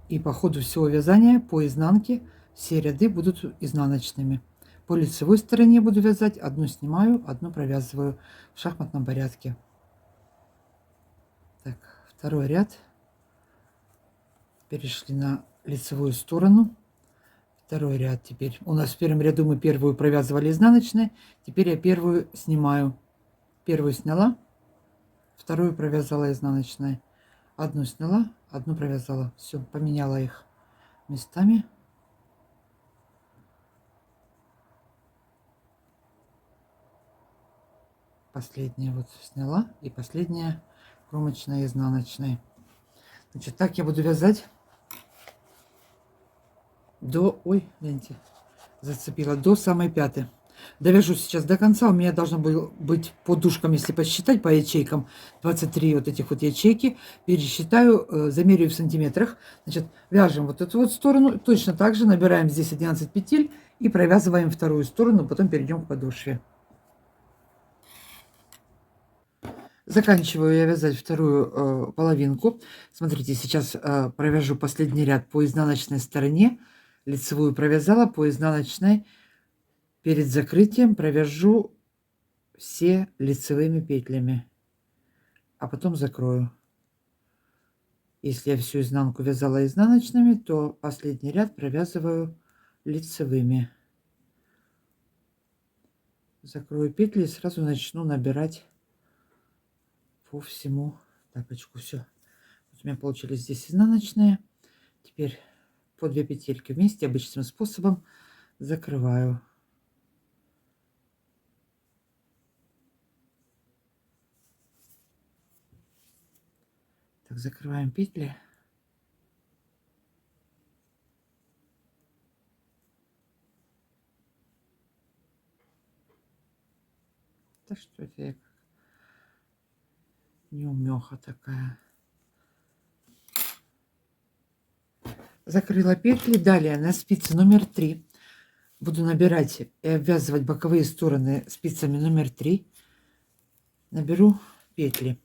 И по ходу всего вязания по изнанке все ряды будут изнаночными. По лицевой стороне буду вязать, одну снимаю, одну провязываю в шахматном порядке. Так, второй ряд. Перешли на лицевую сторону. Второй ряд теперь. У нас в первом ряду мы первую провязывали изнаночной. Теперь я первую снимаю. Первую сняла, вторую провязала изнаночной. Одну сняла, одну провязала. Все, поменяла их местами. Последняя вот сняла, и последняя кромочная изнаночной. Значит, так я буду вязать до, ой, гляньте, зацепила, до самой пятой. Довяжу сейчас до конца. У меня должно было быть по дужкам, если посчитать по ячейкам, 23 вот этих вот ячейки. Пересчитаю, замеряю в сантиметрах. Значит, вяжем вот эту вот сторону. Точно так же набираем здесь 11 петель и провязываем вторую сторону. Потом перейдем к подошве. Заканчиваю я вязать вторую половинку. Смотрите, сейчас провяжу последний ряд по изнаночной стороне. Лицевую провязала, по изнаночной перед закрытием провяжу все лицевыми петлями, а потом закрою. Если я всю изнанку вязала изнаночными, то последний ряд провязываю лицевыми. Закрою петли и сразу начну набирать по всему тапочку. Все, вот у меня получились здесь изнаночные. Теперь по 2 петельки вместе обычным способом закрываю. Так, закрываем петли. Да что это я, неумеха такая. Закрыла петли. Далее на спице номер 3 буду набирать и обвязывать боковые стороны спицами номер 3. Наберу петли.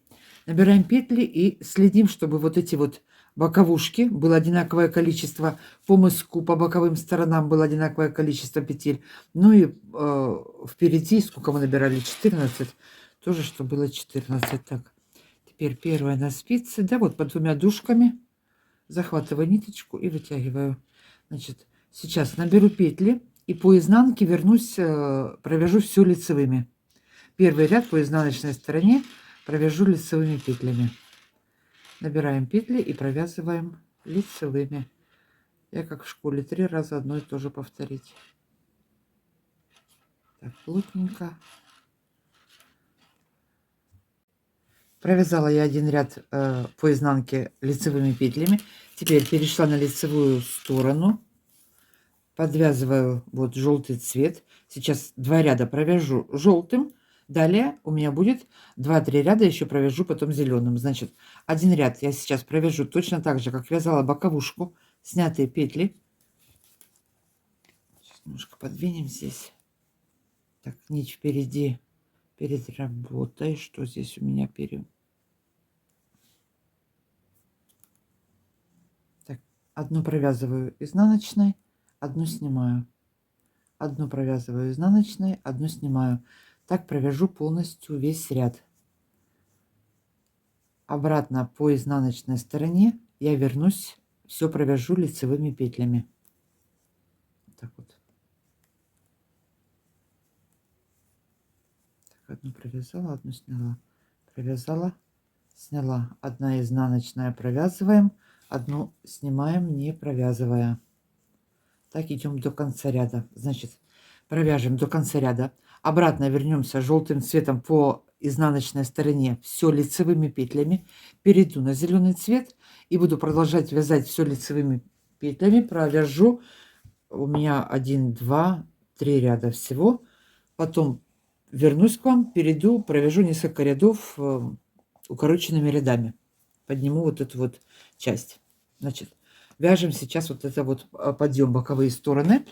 Набираем петли и следим, чтобы вот эти вот боковушки было одинаковое количество по мыску, по боковым сторонам было одинаковое количество петель. Ну и впереди, сколько мы набирали, 14, тоже, что было 14. Так, теперь первая на спице, да, вот под 2 дужками захватываю ниточку и вытягиваю. Значит, сейчас наберу петли и по изнанке вернусь, провяжу все лицевыми. Первый ряд по изнаночной стороне провяжу лицевыми петлями. Набираем петли и провязываем лицевыми. Я как в школе 3 раза одно и то же повторить. Так, плотненько. Провязала я один ряд по изнанке лицевыми петлями. Теперь перешла на лицевую сторону. Подвязываю вот желтый цвет. Сейчас 2 ряда провяжу желтым. Далее у меня будет 2-3 ряда еще провяжу потом зеленым. Значит, один ряд я сейчас провяжу точно так же, как вязала боковушку. Снятые петли. Сейчас немножко подвинем здесь. Так, нить впереди, перед работой. Что здесь у меня перед... Так, одну провязываю изнаночной, одну снимаю. Одну провязываю изнаночной, одну снимаю. Так провяжу полностью весь ряд. Обратно по изнаночной стороне я вернусь все провяжу лицевыми петлями. Так вот. Так, одну провязала, одну сняла. Провязала, сняла. Одна изнаночная провязываем, одну снимаем, не провязывая. Так идем до конца ряда. Значит, провяжем до конца ряда. Обратно вернемся желтым цветом по изнаночной стороне, все лицевыми петлями. Перейду на зеленый цвет и буду продолжать вязать все лицевыми петлями. Провяжу у меня 1, 2, 3 ряда всего. Потом вернусь к вам, перейду, провяжу несколько рядов укороченными рядами. Подниму вот эту вот часть. Значит, вяжем сейчас вот это вот подъем боковые стороны.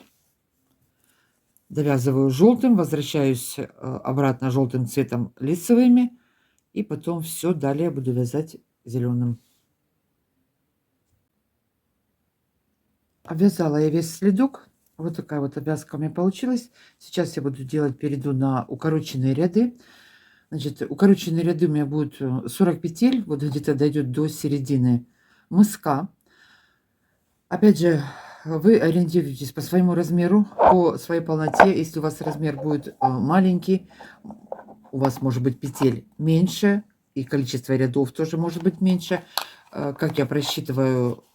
Довязываю желтым, возвращаюсь обратно желтым цветом лицевыми. И потом все далее буду вязать зеленым. Обвязала я весь следок. Вот такая вот обвязка у меня получилась. Сейчас я буду делать, перейду на укороченные ряды. Значит, укороченные ряды у меня будут 40 петель. Вот где-то дойдет до середины мыска. Опять же, вы ориентируетесь по своему размеру, по своей полноте. Если у вас размер будет маленький, у вас может быть петель меньше, и количество рядов тоже может быть меньше. Как я просчитываю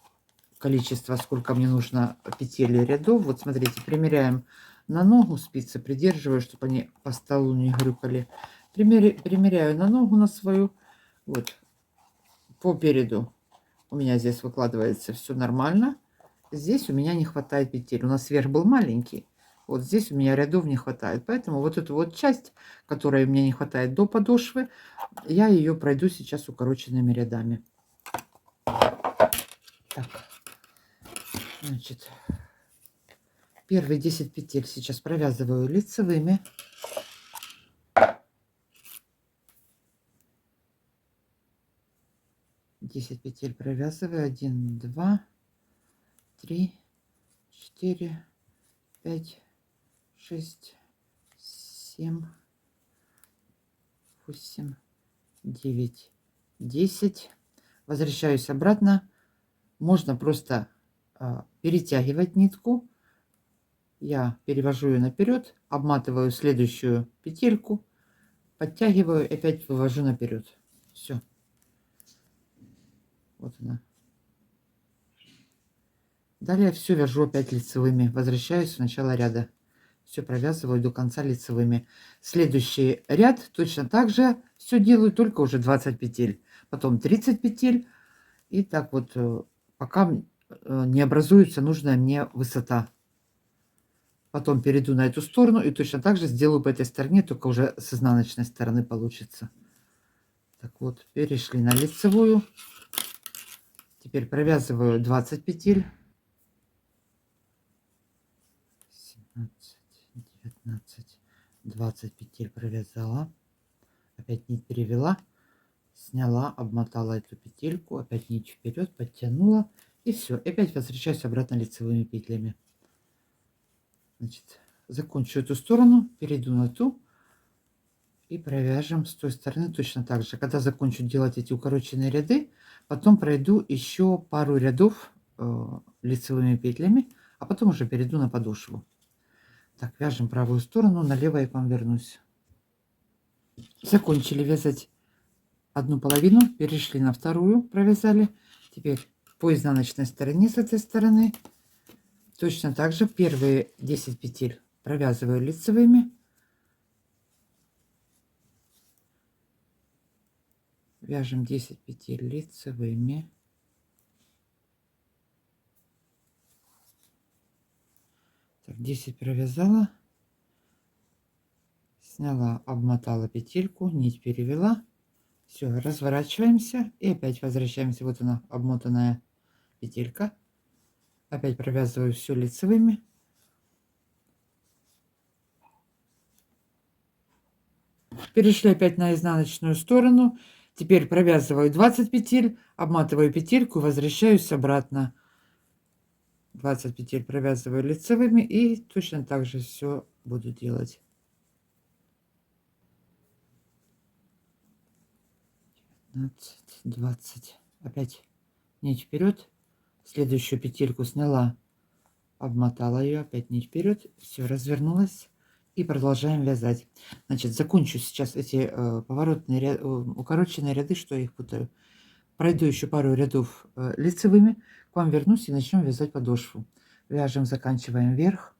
количество, сколько мне нужно петель и рядов. Вот смотрите, примеряем на ногу спицы, придерживаю, чтобы они по столу не грюкали. Примеряю на ногу на свою. Вот, по переду у меня здесь выкладывается все нормально. Здесь у меня не хватает петель. У нас верх был маленький. Вот здесь у меня рядов не хватает. Поэтому вот эту вот часть, которой мне не хватает до подошвы, я ее пройду сейчас укороченными рядами. Так. Значит, первые 10 петель сейчас провязываю лицевыми. Десять петель провязываю. 1, 2, 3, 4, 5, 6, 7, 8, 9, 10. Возвращаюсь обратно. Можно просто перетягивать нитку. Я перевожу ее наперед, обматываю следующую петельку, подтягиваю и опять вывожу наперед. Все. Вот она. Далее все вяжу опять лицевыми. Возвращаюсь в начало ряда. Все провязываю до конца лицевыми. Следующий ряд точно так же все делаю, только уже 20 петель. Потом 30 петель. И так вот, пока не образуется нужная мне высота. Потом перейду на эту сторону и точно так же сделаю по этой стороне, только уже с изнаночной стороны получится. Так вот, перешли на лицевую. Теперь провязываю 20 петель. 17, 19, 20 петель провязала. Опять нить перевела. Сняла, обмотала эту петельку. Опять нить вперед, подтянула. И все. И опять возвращаюсь обратно лицевыми петлями. Значит, закончу эту сторону, перейду на ту. И провяжем с той стороны точно так же. Когда закончу делать эти укороченные ряды, потом пройду еще пару рядов лицевыми петлями, а потом уже перейду на подошву. Так, вяжем правую сторону, налево я к вам вернусь. Закончили вязать одну половину, перешли на вторую, провязали. Теперь по изнаночной стороне с этой стороны точно так же первые 10 петель провязываю лицевыми. Вяжем 10 петель лицевыми. Так, 10 провязала. Сняла, обмотала петельку, нить перевела. Все, разворачиваемся и опять возвращаемся. Вот она, обмотанная петелька. Опять провязываю все лицевыми. Перешли опять на изнаночную сторону. Теперь провязываю 20 петель, обматываю петельку и возвращаюсь обратно. 20 петель провязываю лицевыми и точно так же все буду делать. 15, 20. Опять нить вперед, Следующую петельку сняла, обмотала ее, опять нить вперед, все, развернулась и продолжаем вязать. Значит, закончу сейчас эти поворотные укороченные ряды, что я их путаю. Пройду еще пару рядов лицевыми, к вам вернусь и начнем вязать подошву. Вяжем, заканчиваем вверх.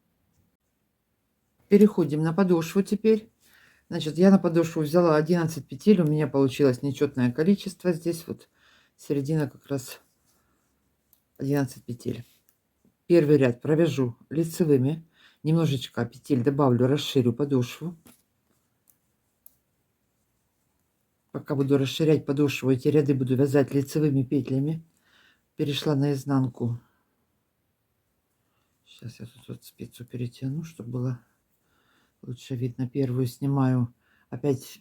Переходим на подошву теперь. Значит, я на подошву взяла 11 петель, у меня получилось нечетное количество. Здесь вот середина как раз 11 петель. Первый ряд провяжу лицевыми, немножечко петель добавлю, расширю подошву. Пока буду расширять подошву, эти ряды буду вязать лицевыми петлями. Перешла на изнанку. Сейчас я тут вот спицу перетяну, чтобы было лучше видно. Первую снимаю, опять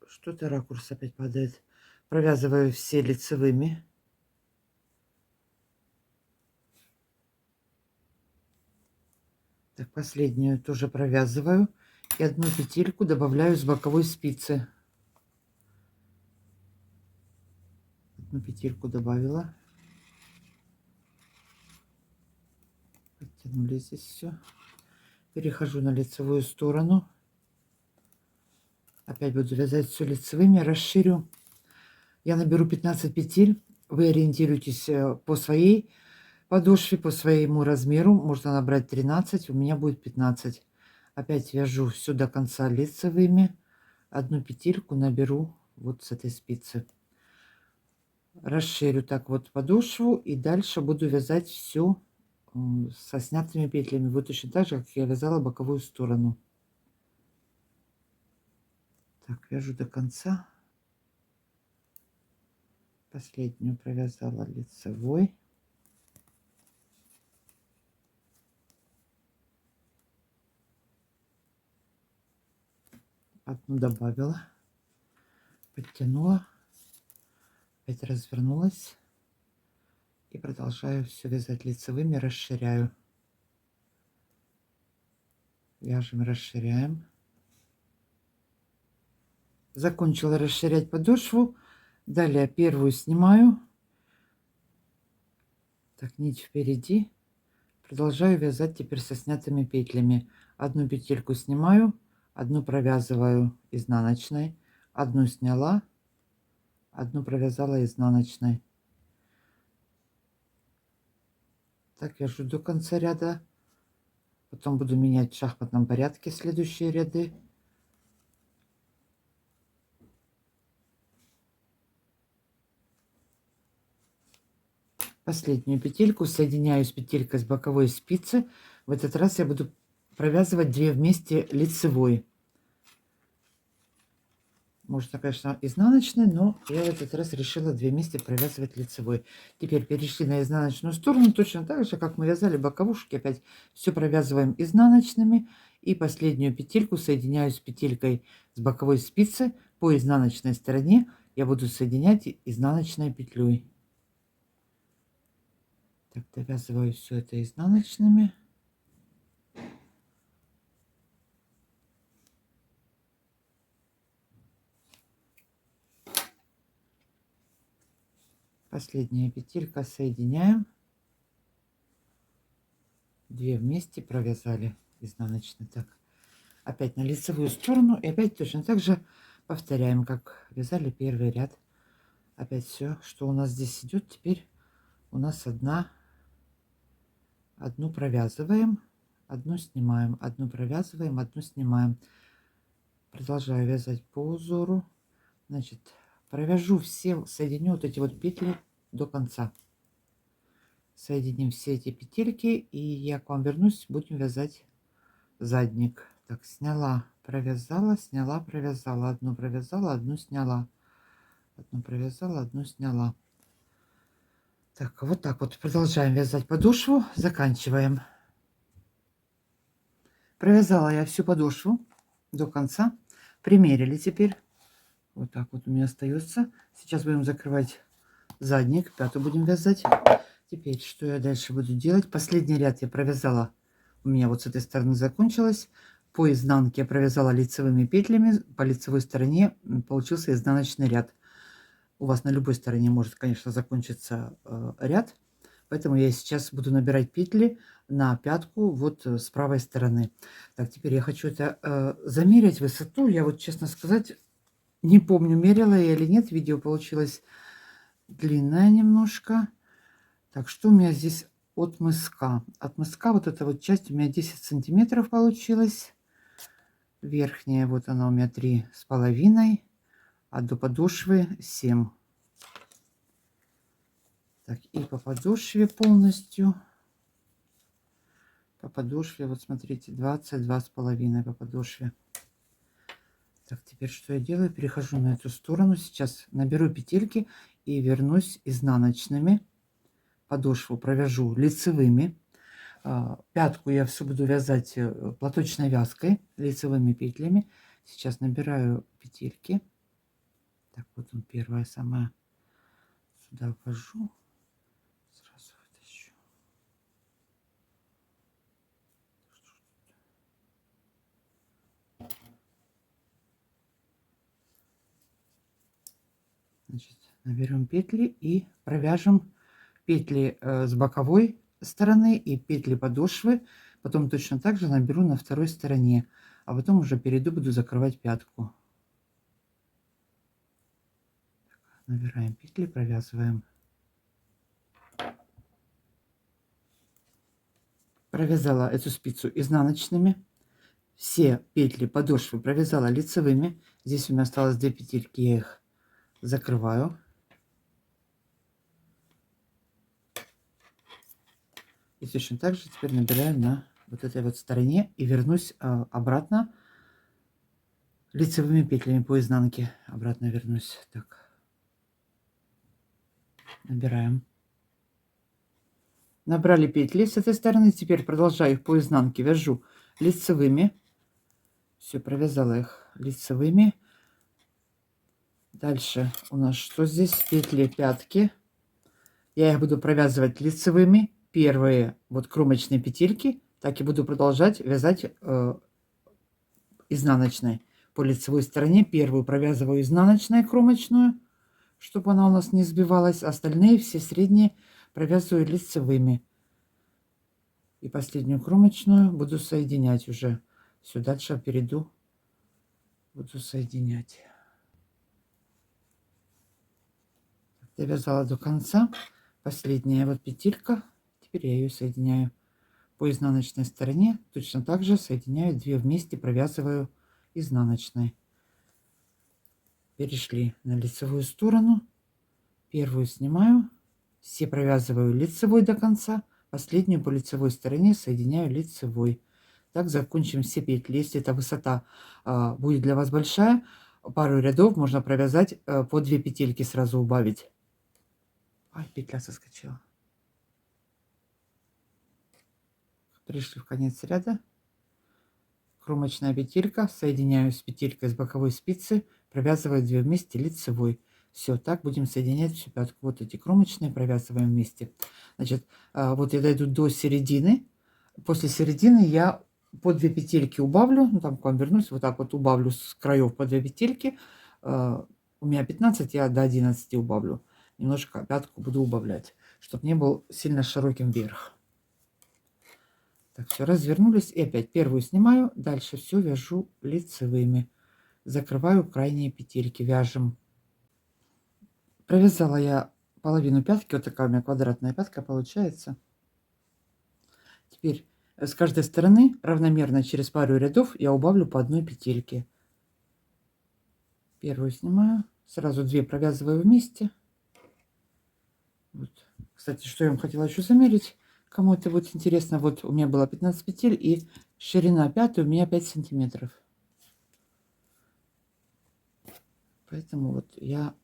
что-то ракурс опять падает. Провязываю все лицевыми. Так, последнюю тоже провязываю. И одну петельку добавляю с боковой спицы. Одну петельку добавила. Подтянули здесь все. Перехожу на лицевую сторону. Опять буду вязать все лицевыми. Расширю. Я наберу 15 петель. Вы ориентируйтесь по своей подошве, по своему размеру. Можно набрать 13. У меня будет 15. Опять вяжу все до конца лицевыми. Одну петельку наберу вот с этой спицы. Расширю так вот подошву. И дальше буду вязать все со снятыми петлями. Вот точно так же, как я вязала боковую сторону. Так, вяжу до конца. Последнюю провязала лицевой. Одну добавила. Подтянула. Опять развернулась. И продолжаю все вязать лицевыми. Расширяю. Вяжем, расширяем. Закончила расширять подошву. Далее первую снимаю. Так, нить впереди. Продолжаю вязать теперь со снятыми петлями. Одну петельку снимаю, одну провязываю изнаночной, одну сняла, одну провязала изнаночной. Так вяжу до конца ряда. Потом буду менять в шахматном порядке следующие ряды. Последнюю петельку соединяю с петелькой с боковой спицы. В этот раз я буду провязывать 2 вместе лицевой. Можно, конечно, изнаночной, но я в этот раз решила 2 вместе провязывать лицевой. Теперь перешли на изнаночную сторону, точно так же, как мы вязали боковушки. Опять все провязываем изнаночными. И последнюю петельку соединяю с петелькой с боковой спицы. По изнаночной стороне я буду соединять изнаночной петлей. Так, довязываю все это изнаночными. Последняя петелька, соединяем. 2 вместе провязали изнаночной. Так, опять на лицевую сторону. И опять точно так же повторяем, как вязали первый ряд. Опять все, что у нас здесь идет. Теперь у нас одну провязываем, одну снимаем, одну провязываем, одну снимаем. Продолжаю вязать по узору. Значит, провяжу все, соединю вот эти вот петли до конца. Соединим все эти петельки, и я к вам вернусь, будем вязать задник. Так, сняла, провязала, сняла, провязала, одну провязала, одну сняла, одну провязала, одну сняла. Так, вот так вот продолжаем вязать подошву, заканчиваем. Провязала я всю подошву до конца, примерили теперь. Вот так вот у меня остается. Сейчас будем закрывать задник, пятую будем вязать. Теперь что я дальше буду делать? Последний ряд я провязала, у меня вот с этой стороны закончилось. По изнанке я провязала лицевыми петлями, по лицевой стороне получился изнаночный ряд. У вас на любой стороне может, конечно, закончиться ряд. Поэтому я сейчас буду набирать петли на пятку вот с правой стороны. Так, теперь я хочу это замерить высоту. Я вот, честно сказать, не помню, мерила я или нет. Видео получилось длинное немножко. Так, что у меня здесь от мыска? От мыска вот эта вот часть у меня 10 сантиметров получилась. Верхняя, вот она у меня 3,5, а до подошвы 7. Так, и по подошве полностью. По подошве, вот смотрите, 22,5 по подошве. Так, теперь что я делаю? Перехожу на эту сторону. Сейчас наберу петельки и вернусь изнаночными. Подошву провяжу лицевыми. Пятку я все буду вязать платочной вязкой, лицевыми петлями. Сейчас набираю петельки. Так, вот он, первая самая. Сюда ввожу. Сразу вытащу. Значит, наберем петли и провяжем петли с боковой стороны и петли подошвы. Потом точно так же наберу на второй стороне. А потом уже перейду, буду закрывать пятку. Набираем петли, провязываем. Провязала эту спицу изнаночными. Все петли подошвы провязала лицевыми. Здесь у меня осталось 2 петельки, я их закрываю. И точно так же теперь набираю на вот этой вот стороне и вернусь обратно лицевыми петлями по изнанке. Обратно вернусь. Так, набираем. Набрали петли с этой стороны. Теперь продолжаю их по изнанке. Вяжу лицевыми. Все, провязала их лицевыми. Дальше у нас что здесь? Петли пятки. Я их буду провязывать лицевыми. Первые вот кромочные петельки. Так и буду продолжать вязать изнаночной. По лицевой стороне первую провязываю изнаночной кромочную, чтобы она у нас не сбивалась. Остальные все средние провязываю лицевыми. И последнюю кромочную буду соединять уже. Все, дальше перейду. Буду соединять. Довязала до конца. Последняя вот петелька. Теперь я ее соединяю по изнаночной стороне. Точно так же соединяю 2 вместе, провязываю изнаночной. Перешли на лицевую сторону. Первую снимаю. Все провязываю лицевой до конца. Последнюю по лицевой стороне соединяю лицевой. Так закончим все петли. Если эта высота будет для вас большая, пару рядов можно провязать по 2 петельки, сразу убавить. Ай, петля соскочила. Пришли в конец ряда. Кромочная петелька. Соединяю с петелькой с боковой спицы. Провязываю 2 вместе лицевой. Все, так будем соединять всю пятку. Вот эти кромочные провязываем вместе. Значит, вот я дойду до середины. После середины я по 2 петельки убавлю. Ну, там к вам вернусь. Вот так вот убавлю с краев по 2 петельки. У меня 15, я до 11 убавлю. Немножко пятку буду убавлять, чтобы не был сильно широким вверх. Так, все, развернулись. И опять первую снимаю. Дальше все вяжу лицевыми. Закрываю крайние петельки. Вяжем. Провязала я половину пятки. Вот такая у меня квадратная пятка получается. Теперь с каждой стороны равномерно через пару рядов я убавлю по одной петельке. Первую снимаю. Сразу 2 провязываю вместе. Вот. Кстати, что я вам хотела еще замерить. Кому это вот интересно. Вот у меня было 15 петель и ширина пятой у меня 5 сантиметров. Поэтому вот я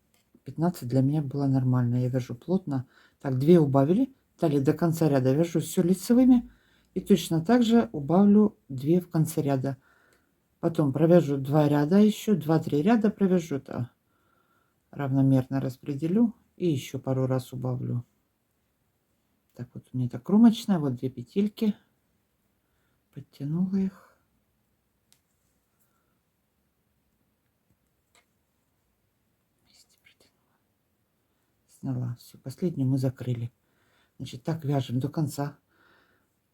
15 для меня было нормально. Я вяжу плотно. Так, 2 убавили. Далее до конца ряда вяжу все лицевыми. И точно так же убавлю 2 в конце ряда. Потом провяжу 2 ряда еще. 2-3 ряда провяжу. Да. Равномерно распределю. И еще пару раз убавлю. Так, вот у меня это кромочная. Вот 2 петельки. Подтянула их. Сняла. Все, последнюю мы закрыли. Значит, так вяжем до конца.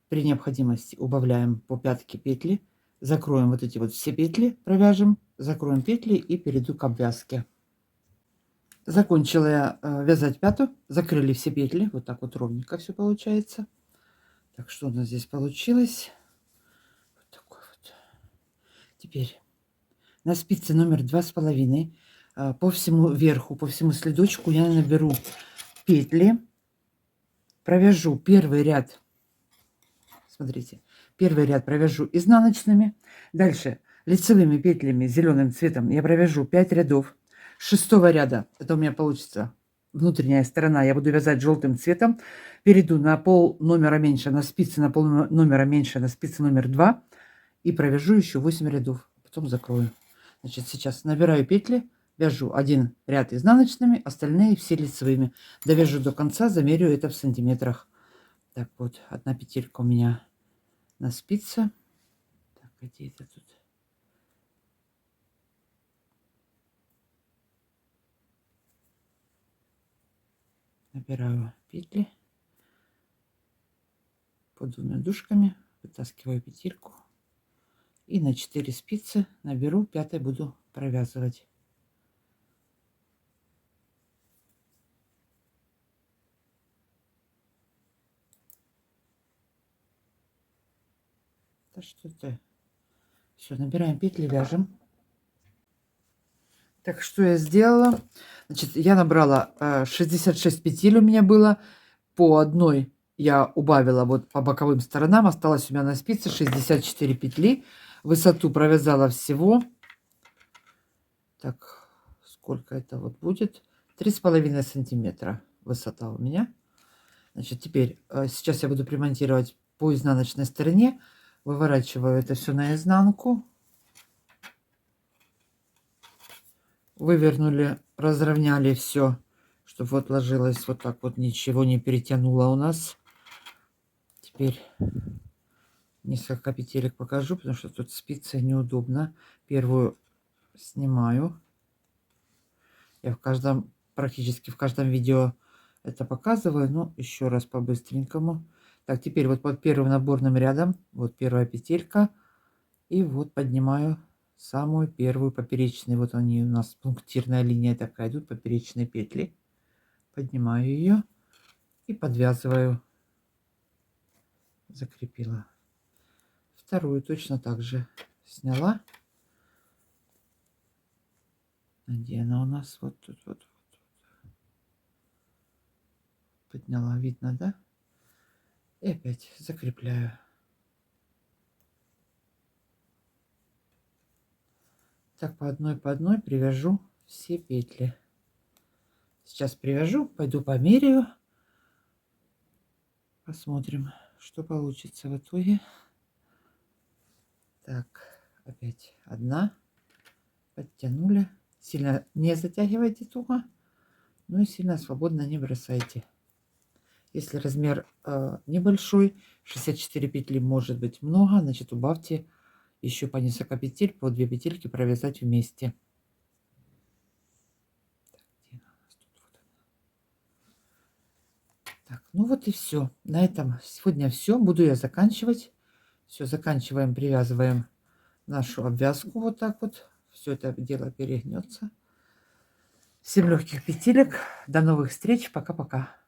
При необходимости убавляем по пятке петли. Закроем вот эти вот все петли, провяжем, закроем петли и перейду к обвязке. Закончила я вязать пяту, закрыли все петли, вот так вот ровненько все получается. Так, что у нас здесь получилось? Вот такой вот. Теперь на спице номер 2,5 по всему верху, по всему следочку я наберу петли, провяжу первый ряд. Смотрите, первый ряд провяжу изнаночными. Дальше лицевыми петлями зеленым цветом я провяжу 5 рядов. С 6 ряда, это у меня получится внутренняя сторона, я буду вязать желтым цветом. Перейду на пол номера меньше, на спицы на пол номера меньше, на спицы номер 2. И провяжу еще 8 рядов. Потом закрою. Значит, сейчас набираю петли, вяжу один ряд изнаночными, остальные все лицевыми. Довяжу до конца, замерю это в сантиметрах. Так вот, одна петелька у меня на спице. Так, где это тут? Набираю петли под двумя дужками, вытаскиваю петельку и на 4 спицы наберу, 5 буду провязывать. Да что это? Все, набираем петли, вяжем. Так, что я сделала? Значит, я набрала 66 петель у меня было. По одной я убавила вот по боковым сторонам. Осталось у меня на спице 64 петли. Высоту провязала всего. Так, сколько это вот будет? 3,5 сантиметра высота у меня. Значит, теперь сейчас я буду примонтировать по изнаночной стороне. Выворачиваю это все наизнанку. Вывернули, разровняли все, чтобы вот ложилось вот так вот, ничего не перетянуло у нас. Теперь несколько петелек покажу, потому что тут спицы неудобно. Первую снимаю. Я практически в каждом видео это показываю, но еще раз по-быстренькому. Так, теперь вот под первым наборным рядом, вот первая петелька, и вот поднимаю самую первую поперечную. Вот они у нас, пунктирная линия такая, идут поперечные петли. Поднимаю ее и подвязываю. Закрепила. Вторую точно так же сняла. Где она у нас? Вот тут вот. Подняла, видно, да? И опять закрепляю. Так по одной привяжу все петли. Сейчас привяжу, пойду померяю. Посмотрим, что получится в итоге. Так, опять одна. Подтянули. Сильно не затягивайте туго, но и сильно свободно не бросайте. Если размер небольшой, 64 петли может быть много, значит убавьте еще по несколько петель, по 2 петельки провязать вместе. Так, ну вот и все. На этом сегодня все. Буду я заканчивать. Все, заканчиваем, привязываем нашу обвязку вот так вот. Все это дело перегнется. Всем легких петелек. До новых встреч. Пока-пока.